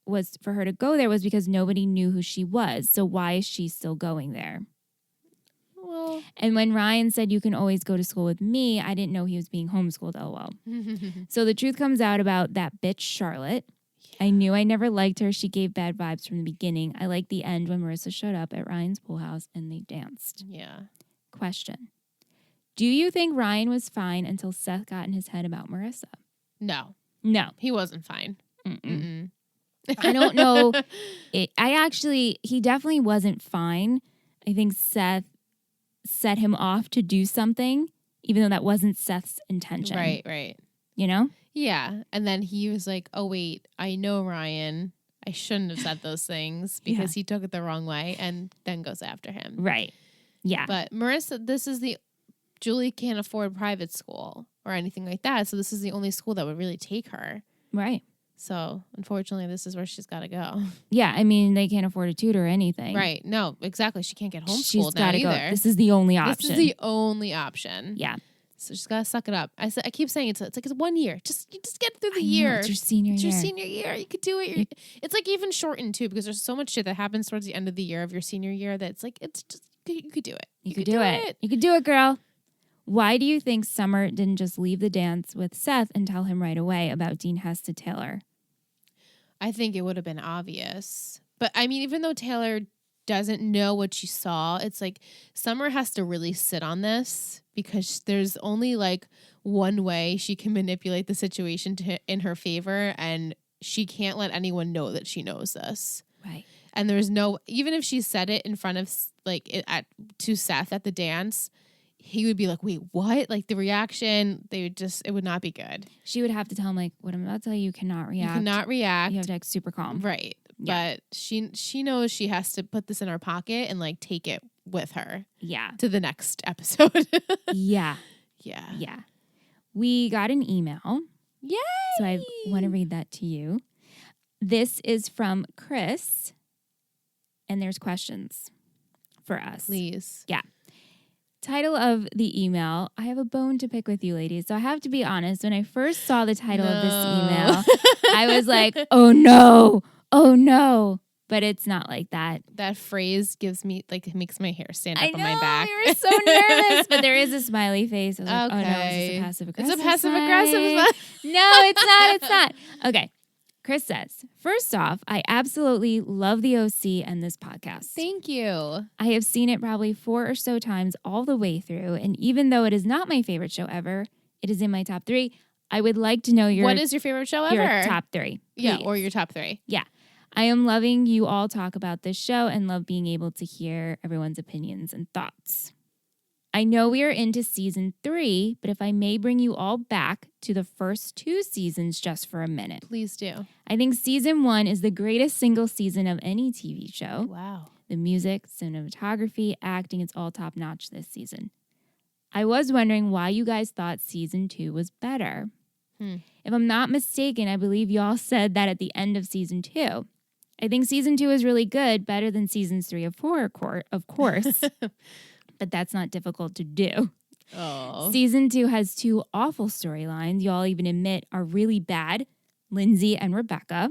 was for her to go there was because nobody knew who she was. So why is she still going there? Well, And when Ryan said, you can always go to school with me, I didn't know he was being homeschooled, LOL. So the truth comes out about that bitch, Charlotte. I knew I never liked her. She gave bad vibes from the beginning. I liked the end when Marissa showed up at Ryan's pool house and they danced. yeah. Question. Do you think Ryan was fine until Seth got in his head about Marissa? No, No. he wasn't fine. Mm-mm. Mm-mm. I don't know. He definitely wasn't fine. I think Seth set him off to do something, even though that wasn't Seth's intention. Right. You know? Yeah, and then he was like, "Oh wait, I know Ryan. I shouldn't have said those things because he took it the wrong way and then goes after him. Right. Yeah. But Marissa, Julie can't afford private school or anything like that. So this is the only school that would really take her. Right. So unfortunately, this is where she's got to go. Yeah. I mean, they can't afford a tutor or anything. Right. No, exactly. She can't get She's homeschooled now gotta either. go. This is the only option. This is the only option. Yeah. So she's got to suck it up. I keep saying it's like it's 1 year. You just get through the I know, year. it's your senior It's year. your senior year. You could do it. It's like even shortened too because there's so much shit that happens towards the end of the year of your senior year that it's like it's just you could do it. You could do it. You could do it, girl. Why do you think Summer didn't just leave the dance with Seth and tell him right away about Dean Hess to Taylor? I think it would have been obvious. But I mean, even though Taylor doesn't know what she saw, it's like Summer has to really sit on this because there's only like one way she can manipulate the situation in her favor, and she can't let anyone know that she knows this. Right. And there's no, even if she said it in front of to Seth at the dance, he would be like, wait, what? Like the reaction, it would not be good. She would have to tell him, like, what I'm about to tell you cannot react. You cannot react. You have to act super calm. Right. Yeah. But she knows she has to put this in her pocket and like take it with her. Yeah. To the next episode. Yeah. Yeah. Yeah. We got an email. Yay! So I want to read that to you. This is from Chris, and there's questions for us. Please. Yeah. Title of the email, I have a bone to pick with you ladies. So I have to be honest, when I first saw the title of this email, I was like, oh no. But it's not like that. That phrase makes my hair stand up I know, on my back. we were so nervous. But there is a smiley face. I was like, oh no, is Okay. this a passive aggressive? It's a passive aggressive sign? No, it's not. Okay. Chris says, first off, I absolutely love the OC and this podcast. Thank you. I have seen it probably 4 or so times all the way through. And even though it is not my favorite show ever, it is in my top 3. I would like to know What is your favorite show ever? your top 3. Yeah, please. or your top 3. Yeah. I am loving you all talk about this show and love being able to hear everyone's opinions and thoughts. I know we are into season 3, but if I may bring you all back to the first 2 seasons just for a minute. Please do. I think season 1 is the greatest single season of any TV show. Wow. The music, cinematography, acting, it's all top notch this season. I was wondering why you guys thought season 2 was better. If I'm not mistaken, I believe y'all said that at the end of season 2. I think season 2 is really good, better than seasons 3 or 4, of course. But that's not difficult to do. Oh. Season 2 has 2 awful storylines y'all even admit are really bad, Lindsay and Rebecca.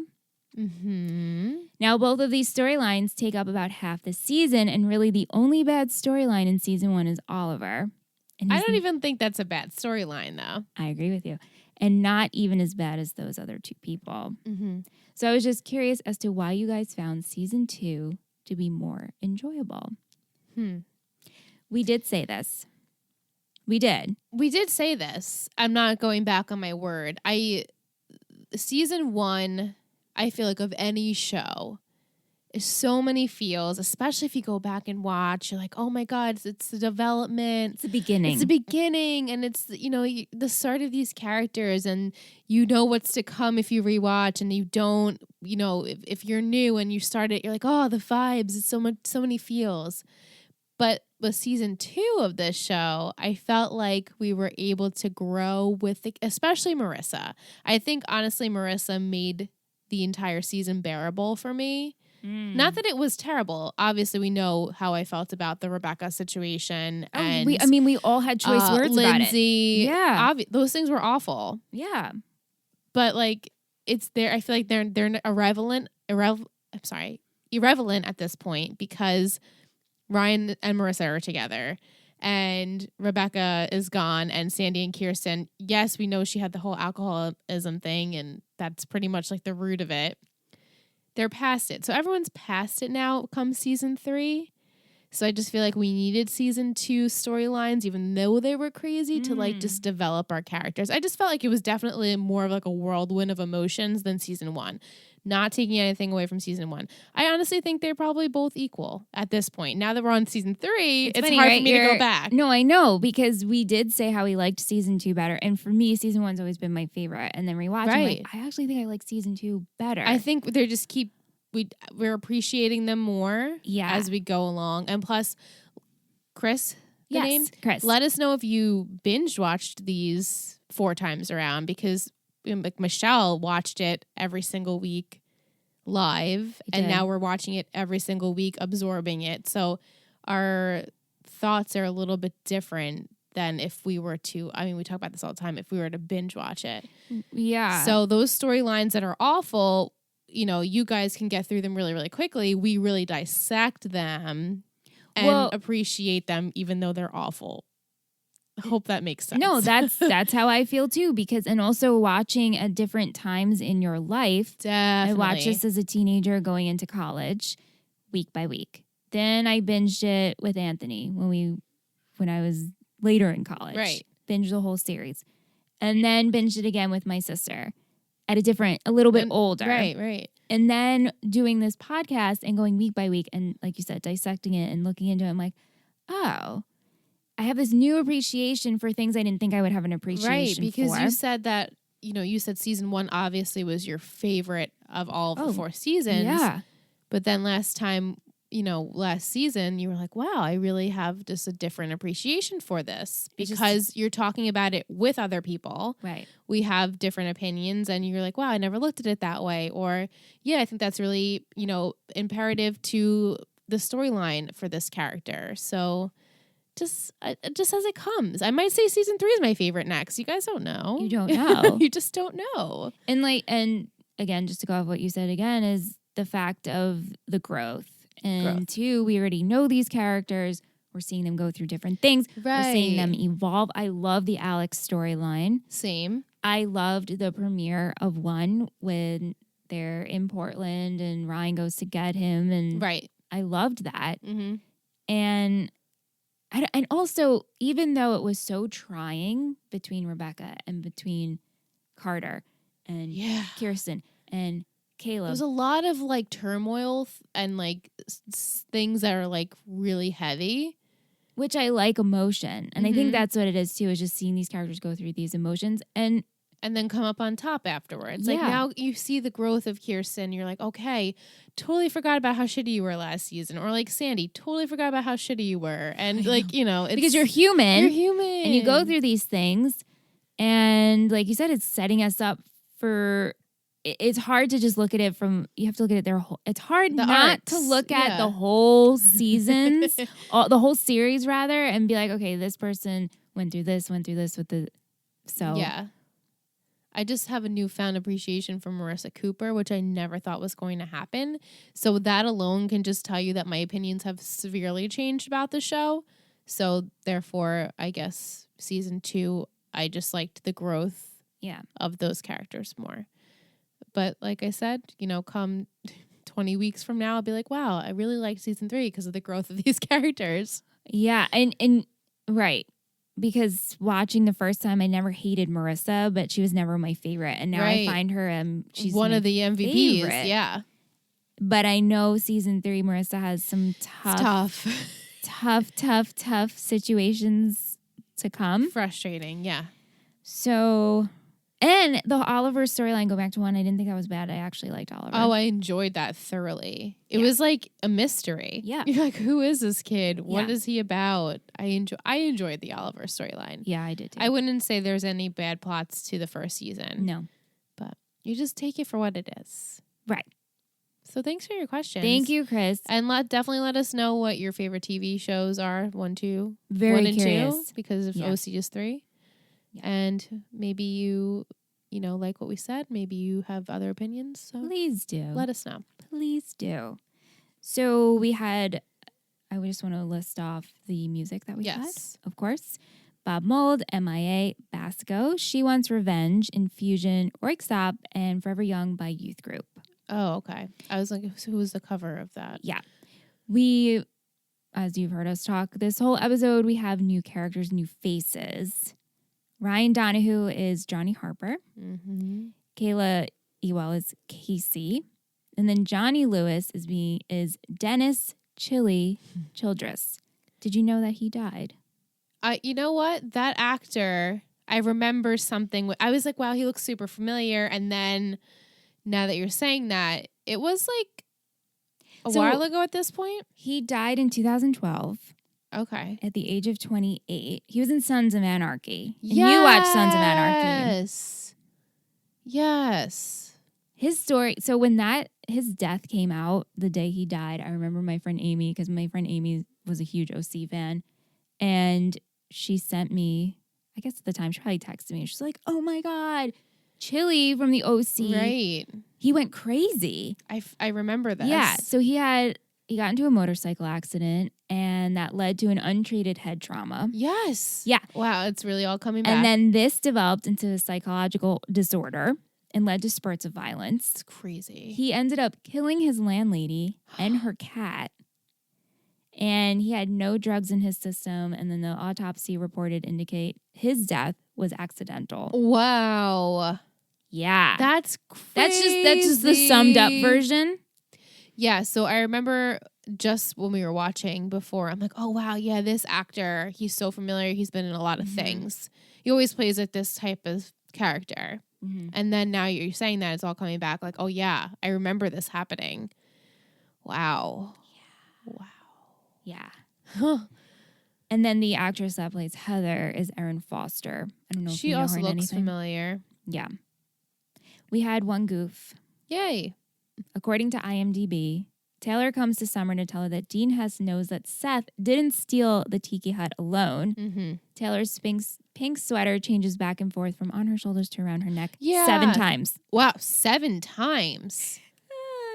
Mm-hmm. Now, both of these storylines take up about half the season, and really the only bad storyline in season 1 is Oliver. And I he's don't even think that's a bad storyline, though. I agree with you. And not even as bad as those other 2 people. Mm-hmm. So I was just curious as to why you guys found season 2 to be more enjoyable. We did say this. We did. We did say this. I'm not going back on my word. Season 1, I feel like of any show, is so many feels, especially if you go back and watch. You're like, oh my God, it's the development. It's the beginning. It's the beginning, and it's, the start of these characters, and you know what's to come if you rewatch, and you don't, if you're new and you start it, you're like, oh, the vibes, it's so many feels. But with season 2 of this show, I felt like we were able to grow with, especially Marissa. I think, honestly, Marissa made the entire season bearable for me. Not that it was terrible. Obviously, we know how I felt about the Rebecca situation. And we all had choice words about it. Lindsay. Yeah. Those things were awful. Yeah. But, it's there. I feel like they're irrelevant at this point because Ryan and Marissa are together and Rebecca is gone, and Sandy and Kirsten, yes, we know she had the whole alcoholism thing, and that's pretty much like the root of it. They're past it. So everyone's past it now come season 3. So I just feel like we needed season 2 storylines, even though they were crazy, to just develop our characters. I just felt like it was definitely more of like a whirlwind of emotions than season 1. Not taking anything away from season 1. I honestly think they're probably both equal at this point. Now that we're on season 3, it's funny, hard right? for me to go back. No, I know, because we did say how we liked season 2 better. And for me, season 1's always been my favorite. And then rewatching, Right. I actually think I like season 2 better. I think they just keep we're appreciating them more Yeah. as we go along. And plus, Chris, the Yes, name, Chris. let us know if you binge watched these 4 times around, because like Michelle watched it every single week live, I and did. now we're watching it every single week, absorbing it. So our thoughts are a little bit different than if we were to, I mean, we talk about this all the time, if we were to binge watch it. Yeah. So those storylines that are awful, you know, you guys can get through them really, really quickly. We really dissect them and appreciate them, even though they're awful. I hope that makes sense. No, that's how I feel too. Because and also watching at different times in your life. Definitely. I watched this as a teenager going into college, week by week. Then I binged it with Anthony when I was later in college. Right. Binged the whole series, and then binged it again with my sister at a little bit older. Right. And then doing this podcast and going week by week and, like you said, dissecting it and looking into it. I'm like, oh, I have this new appreciation for things I didn't think I would have an appreciation Right, because for. you said that, you said season 1 obviously was your favorite of all of the 4 seasons. Yeah. But then last season, you were like, wow, I really have just a different appreciation for this, because you're talking about it with other people. Right. We have different opinions, and you're like, wow, I never looked at it that way. Or, yeah, I think that's really, imperative to the storyline for this character. So just as it comes. I might say season 3 is my favorite next. You guys don't know. You don't know. You just don't know. And again, just to go off what you said again, is the fact of the growth. And 2, we already know these characters. We're seeing them go through different things. Right. We're seeing them evolve. I love the Alex storyline. Same. I loved the premiere of 1 when they're in Portland and Ryan goes to get him. And Right. I loved that. Mm-hmm. And also, even though it was so trying between Rebecca and between Carter and Kirsten and Caleb. There's a lot of turmoil and things that are really heavy. Which I like emotion. And I think that's what it is too, is just seeing these characters go through these emotions and then come up on top afterwards. Yeah. Now you see the growth of Kirsten. You're like, okay, totally forgot about how shitty you were last season. Or Sandy, totally forgot about how shitty you were. And it's, because you're human. You're human. And you go through these things. And like you said, it's setting us up for, it's hard to just look at it you have to look at it it's hard not to look at the whole seasons, the whole series rather, and be like, okay, this person went through this with Yeah. I just have a newfound appreciation for Marissa Cooper, which I never thought was going to happen. So that alone can just tell you that my opinions have severely changed about the show. So therefore, I guess season 2, I just liked the growth of those characters more. But like I said, come 20 weeks from now, I'll be like, wow, I really liked season 3 because of the growth of these characters. Yeah. And right. Because watching the first time, I never hated Marissa, but she was never my favorite. And now I find her, she's one of the MVPs. Favorite. Yeah. But I know season 3, Marissa has some tough situations to come. Frustrating. Yeah. So, and the Oliver storyline, go back to 1, I didn't think that was bad. I actually liked Oliver. Oh, I enjoyed that thoroughly. It was like a mystery. Yeah. You're like, who is this kid? What is he about? I enjoyed the Oliver storyline. Yeah, I did too. I wouldn't say there's any bad plots to the first season. No. But you just take it for what it is. Right. So thanks for your questions. Thank you, Chris. And definitely let us know what your favorite TV shows are. 1, 2. Very 1 and curious. 2, because of OC is 3. Yeah. And maybe you like what we said. Maybe you have other opinions. So please do. Let us know. Please do. So I just want to list off the music that we had, of course. Bob Mould, MIA, Basco, She Wants Revenge, Infusion, Oikstop, and Forever Young by Youth Group. Oh, okay. I was like, who was the cover of that? Yeah. We, as you've heard us talk this whole episode, we have new characters, new faces. Ryan Donahue is Johnny Harper. Mm-hmm. Kayla Ewell is Casey. And then Johnny Lewis is Dennis Childress. Did you know that he died? You know what? That actor, I remember something. I was like, wow, he looks super familiar. And then now that you're saying that, it was like a So- while ago at this point? He died in 2012 Okay. at the age of 28. He was in Sons of Anarchy. And you watched Sons of Anarchy. Yes. Yes. His story, so when his death came out the day he died, I remember my friend Amy, because my friend Amy was a huge OC fan, and she sent me, I guess at the time, she probably texted me. She's like, oh my God, Chili from the OC. Right. He went crazy. I remember this. Yeah, so he got into a motorcycle accident, and that led to an untreated head trauma. Yes. Yeah. Wow, it's really all coming back. And then this developed into a psychological disorder and led to spurts of violence. It's crazy. He ended up killing his landlady and her cat. And he had no drugs in his system. And then the autopsy reported indicate his death was accidental. Wow. Yeah. That's crazy. That's just the summed up version. Yeah, so I remember just when we were watching before, I'm like, oh, wow, yeah, this actor, he's so familiar. He's been in a lot of things. He always plays like this type of character. Mm-hmm. And then now you're saying that it's all coming back like, oh, yeah, I remember this happening. Wow. Wow. Yeah. Huh. And then the actress that plays Heather is Erin Foster. I don't know if She you know also her in looks anything. familiar. Yeah. We had one goof. Yay. According to IMDb, Taylor comes to Summer to tell her that Dean Hess knows that Seth didn't steal the tiki hut alone. Mm-hmm. Taylor's pink sweater changes back and forth from on her shoulders to around her neck Yeah. 7 times. Wow, 7 times.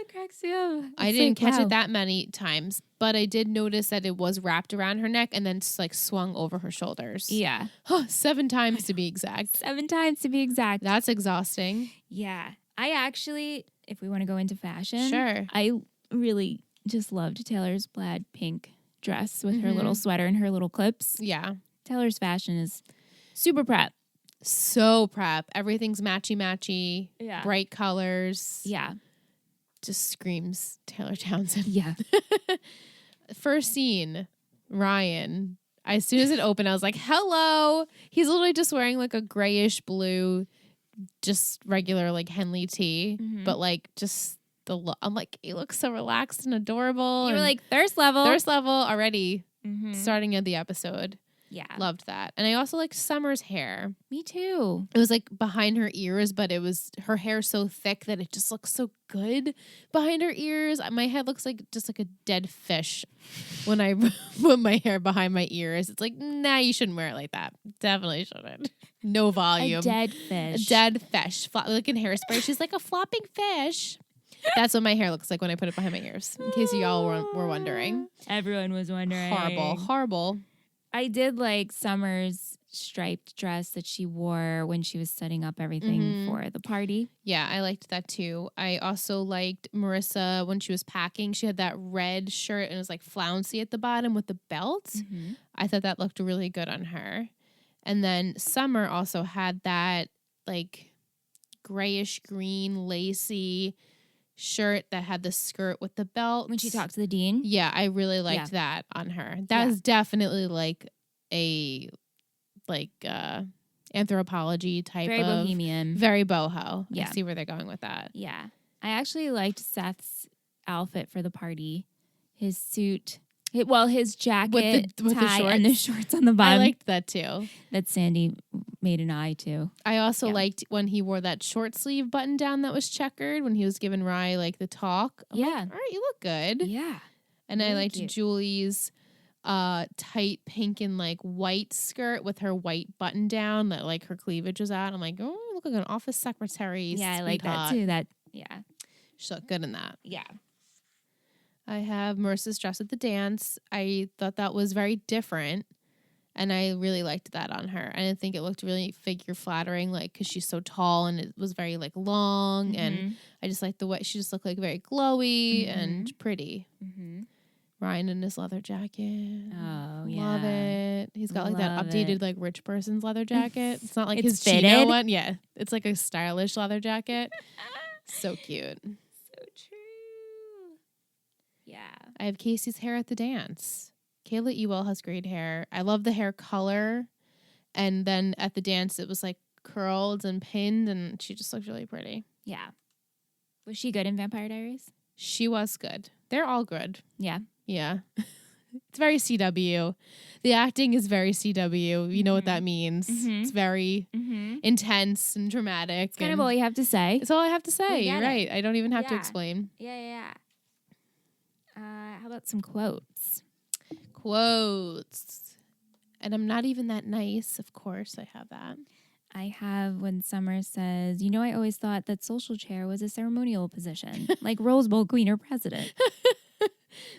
It cracks you up. I didn't catch it that many times, but I did notice that it was wrapped around her neck and then like swung over her shoulders. Yeah. 7 times to be exact. 7 times to be exact. That's exhausting. Yeah. I actually, if we want to go into fashion, Sure. I really just loved Taylor's plaid pink dress with her little sweater and her little clips. Yeah. Taylor's fashion is super prep. So prep. Everything's matchy-matchy. Yeah. Bright colors. Yeah. Just screams Taylor Townsend. Yeah. First scene, Ryan. As soon as it opened, I was like, hello. He's literally just wearing like a grayish blue, just regular like Henley tee. But like just the look. I'm like, he looks so relaxed and adorable. You were and like, thirst level. thirst level already Mhm. starting at the episode. Yeah. Loved that. And I also liked Summer's hair. Me too. It was like behind her ears, but it was her hair so thick that it just looks so good behind her ears. My head looks like just like a dead fish when I put my hair behind my ears. It's like, nah, you shouldn't wear it like that. Definitely shouldn't. No volume. A dead fish. A dead fish. Like in Hairspray, she's like a flopping fish. That's what my hair looks like when I put it behind my ears, in case y'all were wondering. Everyone was wondering. Horrible. I did like Summer's striped dress that she wore when she was setting up everything for the party. Yeah, I liked that too. I also liked Marissa when she was packing. She had that red shirt and it was like flouncy at the bottom with the belt. I thought that looked really good on her. And then Summer also had that like grayish green lacy shirt that had the skirt with the belt. When she talked to the dean. Yeah, I really liked that on her. That was definitely like a anthropology type Very of bohemian. very boho. Yeah. I see where they're going with that. Yeah. I actually liked Seth's outfit for the party. His suit. His jacket, with the tie, shorts. and the shorts on the bottom. I liked that too. that Sandy made an eye to. I also Yeah. liked when he wore that short sleeve button down that was checkered when he was giving Rye like the talk. I'm like, Yeah. all right, you look good. Yeah. And I Really liked cute. Julie's tight pink and like white skirt with her white button down that like her cleavage was out. I'm like, oh, you look like an office secretary. Yeah, I like that sweetheart. too. She looked good in that. Yeah. I have Marissa's dress at the dance. I thought that was very different. And I really liked that on her. I didn't think it looked really figure flattering, like, because she's so tall and it was very, like, long. And I just liked the way she just looked, like, very glowy and pretty. Ryan in his leather jacket. Oh, yeah. Love it. He's got, like, that Love updated, it. like, rich person's leather jacket. It's not like It's his Chino fitted? one. Yeah. It's, like, a stylish leather jacket. So cute. So true. Yeah. I have Casey's hair at the dance. Kayla Ewell has great hair. I love the hair color. And then at the dance, it was like curled and pinned, and she just looked really pretty. Yeah. Was she good in Vampire Diaries? She was good. They're all good. Yeah. Yeah. It's very CW. The acting is very CW. You know what that means. It's very intense and dramatic. It's kind of all you have to say. It's all I have to say. get You're it. right. I don't even have to Yeah. explain. Yeah. How about some quotes? Quotes. And I'm not even that nice. Of course, I have that. I have when Summer says, "You know, I always thought that social chair was a ceremonial position, like Rose Bowl queen or president."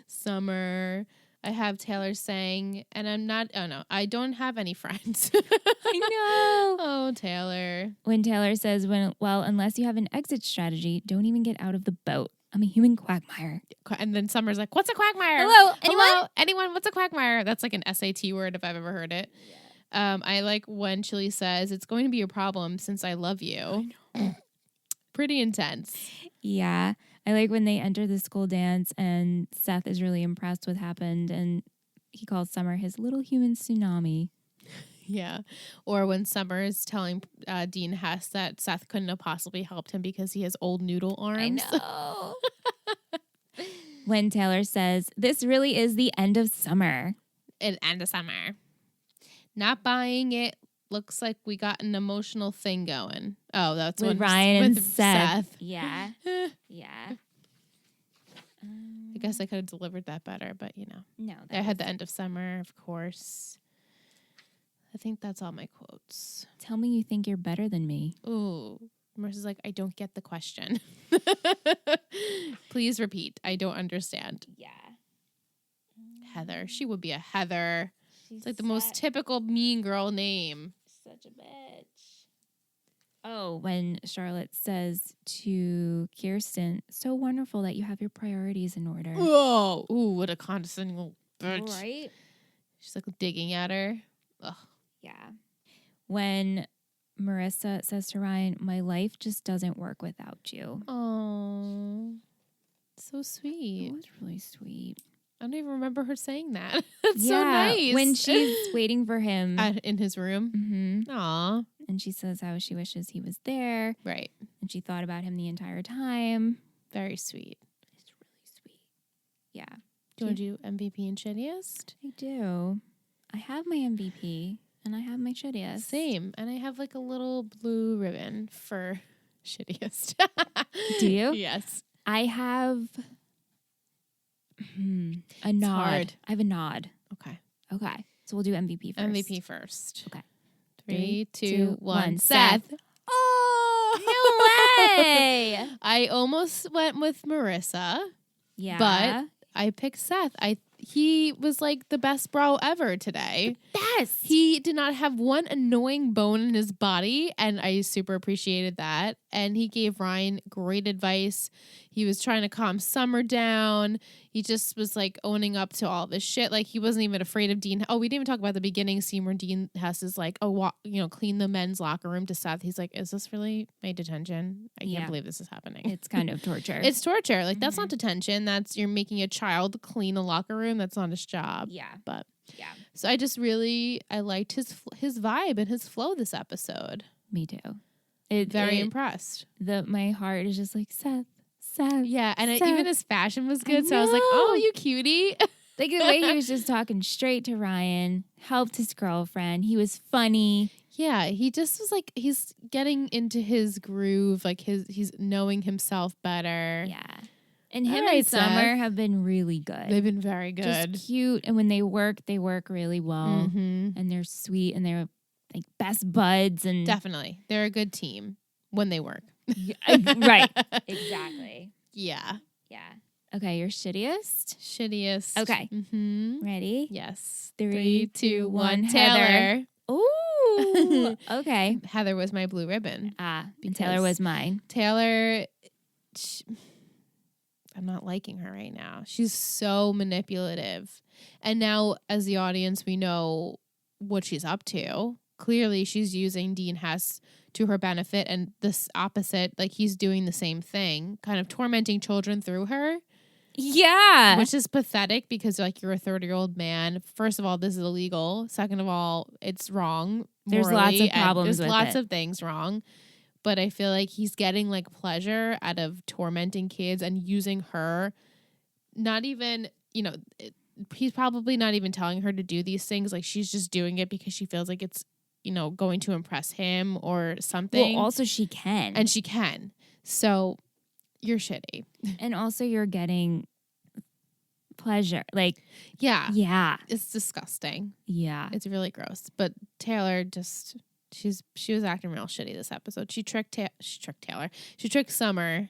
Summer. I have Taylor saying, and I'm not, oh no, I don't have any friends. I know. Oh, Taylor. When Taylor says, well, unless you have an exit strategy, don't even get out of the boat. I'm a human quagmire. And then Summer's like, what's a quagmire? Hello, anyone? Hello, anyone? What's a quagmire? That's like an SAT word if I've ever heard it. I like when Chili says, it's going to be a problem since I love you. Pretty intense. Yeah. I like when they enter the school dance and Seth is really impressed with what happened and he calls Summer his little human tsunami. Yeah. Or when Summer is telling Dean Hess that Seth couldn't have possibly helped him because he has old noodle arms. I know. When Taylor says, this really is the end of summer. End of summer. Not buying it. Looks like we got an emotional thing going. Oh, that's With when Ryan and with Seth. Yeah. Yeah. I guess I could have delivered that better, but you know. No. I had the end of summer, of course. I think that's all my quotes. Tell me you think you're better than me. Ooh. Marissa's like, I don't get the question. Please repeat. I don't understand. Yeah. Heather. She would be a Heather. It's like the most typical mean girl name. Such a bitch. Oh, when Charlotte says to Kirsten, so wonderful that you have your priorities in order. Whoa. Ooh, what a condescending little bitch. Right? She's like digging at her. Ugh. Yeah. When Marissa says to Ryan, my life just doesn't work without you. Oh, so It sweet. was really sweet. I don't even remember her saying that. That's so Yeah, nice. when she's waiting for him. in his room. Mhm. Aw. And she says how she wishes he was there. Right. And she thought about him the entire time. Very sweet. It's really sweet. Yeah. Do you want to do MVP and shittiest? I do. I have my MVP and I have my shittiest. Same. And I have like a little blue ribbon for shittiest. Do you? Yes. I have a nod. hard. I have a nod. Okay. Okay. So we'll do MVP first. MVP first. Okay. 3, 2, 2, 1. 1. Seth. Oh! No way. I almost went with Marissa, Yeah. but I picked Seth. He was like the best bro ever today. best. He did not have one annoying bone in his body, and I super appreciated that. And he gave Ryan great advice. He was trying to calm Summer down. He just was like owning up to all this shit. Like he wasn't even afraid of Dean. Oh, we didn't even talk about the beginning scene where Dean Hess is like, clean the men's locker room to Seth. He's like, is this really my detention? I can't believe this is happening. It's kind of torture. It's torture. Like that's not detention. That's you're making a child clean a locker room. That's not his job. Yeah. But Yeah. so I liked his vibe and his flow this episode. Me too. Very impressed. My heart is just like, Seth. Yeah, and Seth. even his fashion was good. So I was like, know. "Oh, you cutie." Like the way he was just talking straight to Ryan, helped his girlfriend. He was funny. Yeah, he just was like he's getting into his groove. Like he's knowing himself better. Yeah. And him All right, and Summer Seth. have been really good. They've been very good. Just cute. And when they work really well. Mm-hmm. And they're sweet and they're like best buds. And Definitely, they're a good team when they work. right. Exactly. Yeah. Yeah. Okay, your shittiest? Shittiest. Okay. Mm-hmm. Ready? Yes. 3, 2, 1. Taylor. Ooh. Okay. Heather was my blue ribbon. And Because- Taylor was mine. Taylor, I'm not liking her right now. She's so manipulative. And now, as the audience, we know what she's up to. Clearly, she's using Dean Hess to her benefit, and this opposite, like he's doing the same thing, kind of tormenting children through her, Yeah. which is pathetic because, like, you're a 30-year-old man. First of all, this is illegal. Second of all, it's wrong. There's morally, lots of and problems There's with lots it. of things wrong. But I feel like he's getting like pleasure out of tormenting kids and using her not even, he's probably not even telling her to do these things. Like, she's just doing it because she feels like it's, going to impress him or something. Well, also she can. And she can. So you're shitty. And also you're getting pleasure. Like, Yeah. yeah. It's disgusting. Yeah. It's really gross. But Taylor just, she was acting real shitty this episode. She tricked Taylor. She tricked Summer.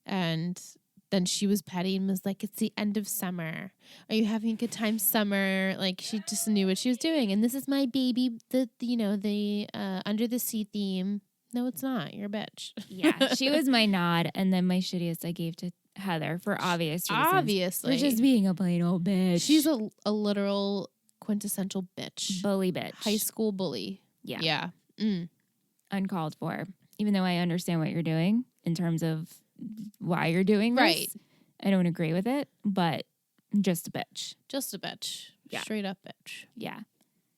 And then she was petty and was like, it's the end of summer. Are you having a good time, Summer? Like, she just knew what she was doing. And this is my baby, the Under the Sea theme. No, it's not. You're a bitch. Yeah. She was my nod. And then my shittiest I gave to Heather for obvious reasons. Obviously. For just being a plain old bitch. She's a literal quintessential bitch. bully bitch. High school bully. Yeah. Yeah. Mm. Uncalled for. Even though I understand what you're doing in terms of why you're doing this. Right. I don't agree with it, but just a bitch. Just a bitch. Yeah. Straight up bitch. Yeah.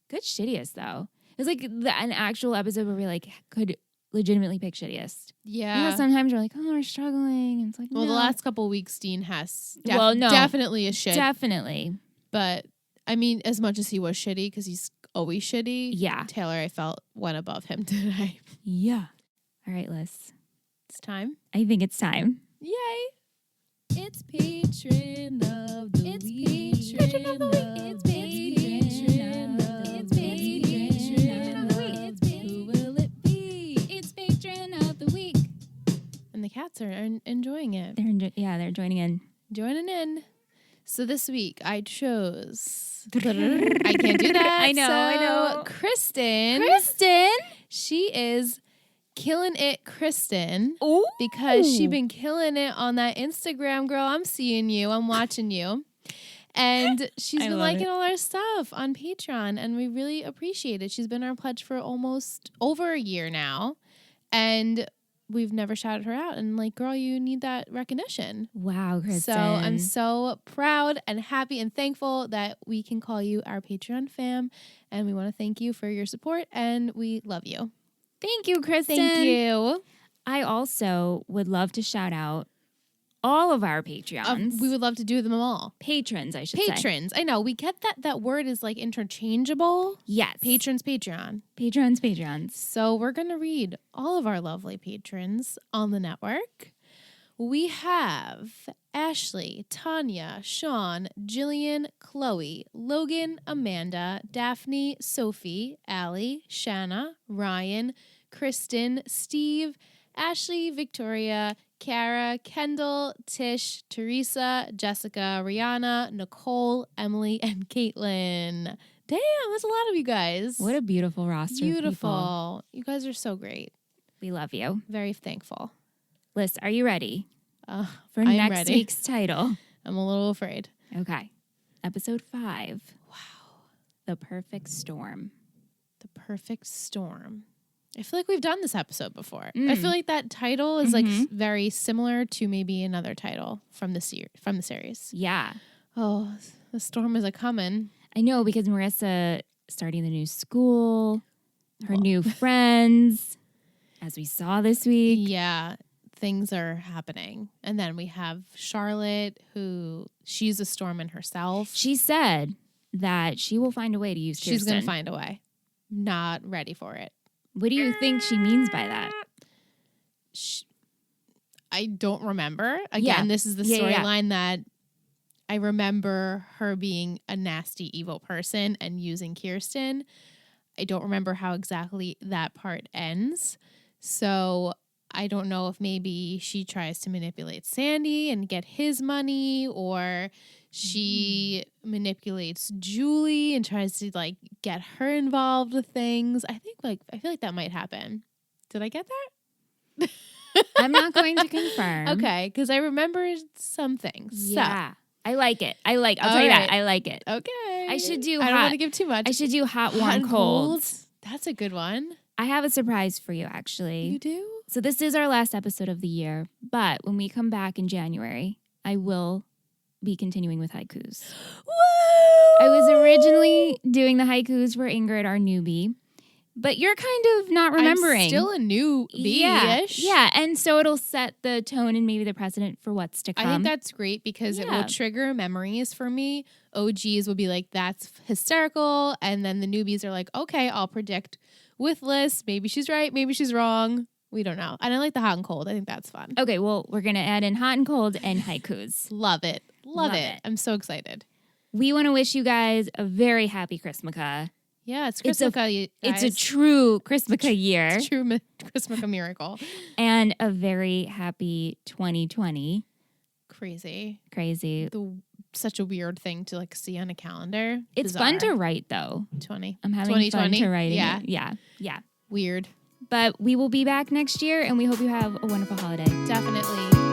Good shittiest, though. It's like an actual episode where we could legitimately pick shittiest. Yeah. Sometimes we're like, oh, we're struggling. And it's like, Well, no. the last couple of weeks, Dean has no. definitely a shit. Definitely. But, I mean, as much as he was shitty, because he's always shitty, Yeah. Taylor, I felt, went above him today. Yeah. All right, Liz. It's time. I think it's time. Yay. It's patron of the week. Patron of the week. It's patron of the week. Who will it be? It's patron of the week. And the cats are enjoying it. They're joining in. Joining in. So this week I chose. I can't do that. I know. Kristen. She is killing it, Kristen. Ooh. Because she been killing it on that Instagram, girl. I'm seeing you. I'm watching you. And she's been liking all our stuff on Patreon, and we really appreciate it. She's been our pledge for almost over a year now, and we've never shouted her out. And like, girl, you need that recognition. Wow, Kristen. So I'm so proud and happy and thankful that we can call you our Patreon fam, and we want to thank you for your support, and we love you. Thank you, Kristen. Thank you. I also would love to shout out all of our Patreons. We would love to do them all. Patrons, I should say. Patrons. I know. We get that word is like interchangeable. Yes. Patrons, Patreon. Patrons. So we're going to read all of our lovely patrons on the network. We have Ashley, Tanya, Sean, Jillian, Chloe, Logan, Amanda, Daphne, Sophie, Allie, Shanna, Ryan, Kristen, Steve, Ashley, Victoria, Kara, Kendall, Tish, Teresa, Jessica, Rihanna, Nicole, Emily, and Caitlin. Damn, that's a lot of you guys. What a beautiful roster. Of people. Beautiful. You guys are so great. We love you. Very thankful. Liz, are you ready for I'm next ready. week's title? I'm a little afraid. Okay. Episode 5. Wow. The Perfect Storm. The Perfect Storm. I feel like we've done this episode before. I feel like that title is like very similar to maybe another title from the series. Yeah. Oh, the storm is a coming. I know, because Marissa starting the new school, her new friends, as we saw this week. Yeah, things are happening. And then we have Charlotte, who she's a storm in herself. She said that she will find a way to use Kirsten. She's going to find a way. Not ready for it. What do you think she means by that? I don't remember. Again, this is the storyline that I remember her being a nasty, evil person and using Kirsten. I don't remember how exactly that part ends. So I don't know if maybe she tries to manipulate Sandy and get his money, or she manipulates Julie and tries to like get her involved with things. I feel like that might happen. Did I get that? I'm not going to confirm. Okay, because I remember some things. Yeah. I like it. I'll tell you that. I like it. Okay. I should do I don't want to give too much. I should do hot, warm, Hot and cold. That's a good one. I have a surprise for you, actually. You do? So this is our last episode of the year, but when we come back in January, I will be continuing with haikus. Woo! I was originally doing the haikus for Ingrid, our newbie, but you're kind of not remembering. I'm still a newbie-ish. Yeah, and so it'll set the tone and maybe the precedent for what's to come. I think that's great because it will trigger memories for me. OGs will be like, that's hysterical. And then the newbies are like, okay, I'll predict with Liz. Maybe she's right. Maybe she's wrong. We don't know. And I like the hot and cold. I think that's fun. Okay, well, we're going to add in hot and cold and haikus. Love it. Love it. I'm so excited. We want to wish you guys a very happy Christmaka. Yeah, it's Christmaka. It's a true Christmaka year. It's a true Christmaka miracle. And a very happy 2020. Crazy. Such a weird thing to like see on a calendar. It's fun to write though. 20. I'm having fun to write it. Yeah. Weird. But we will be back next year and we hope you have a wonderful holiday. Definitely.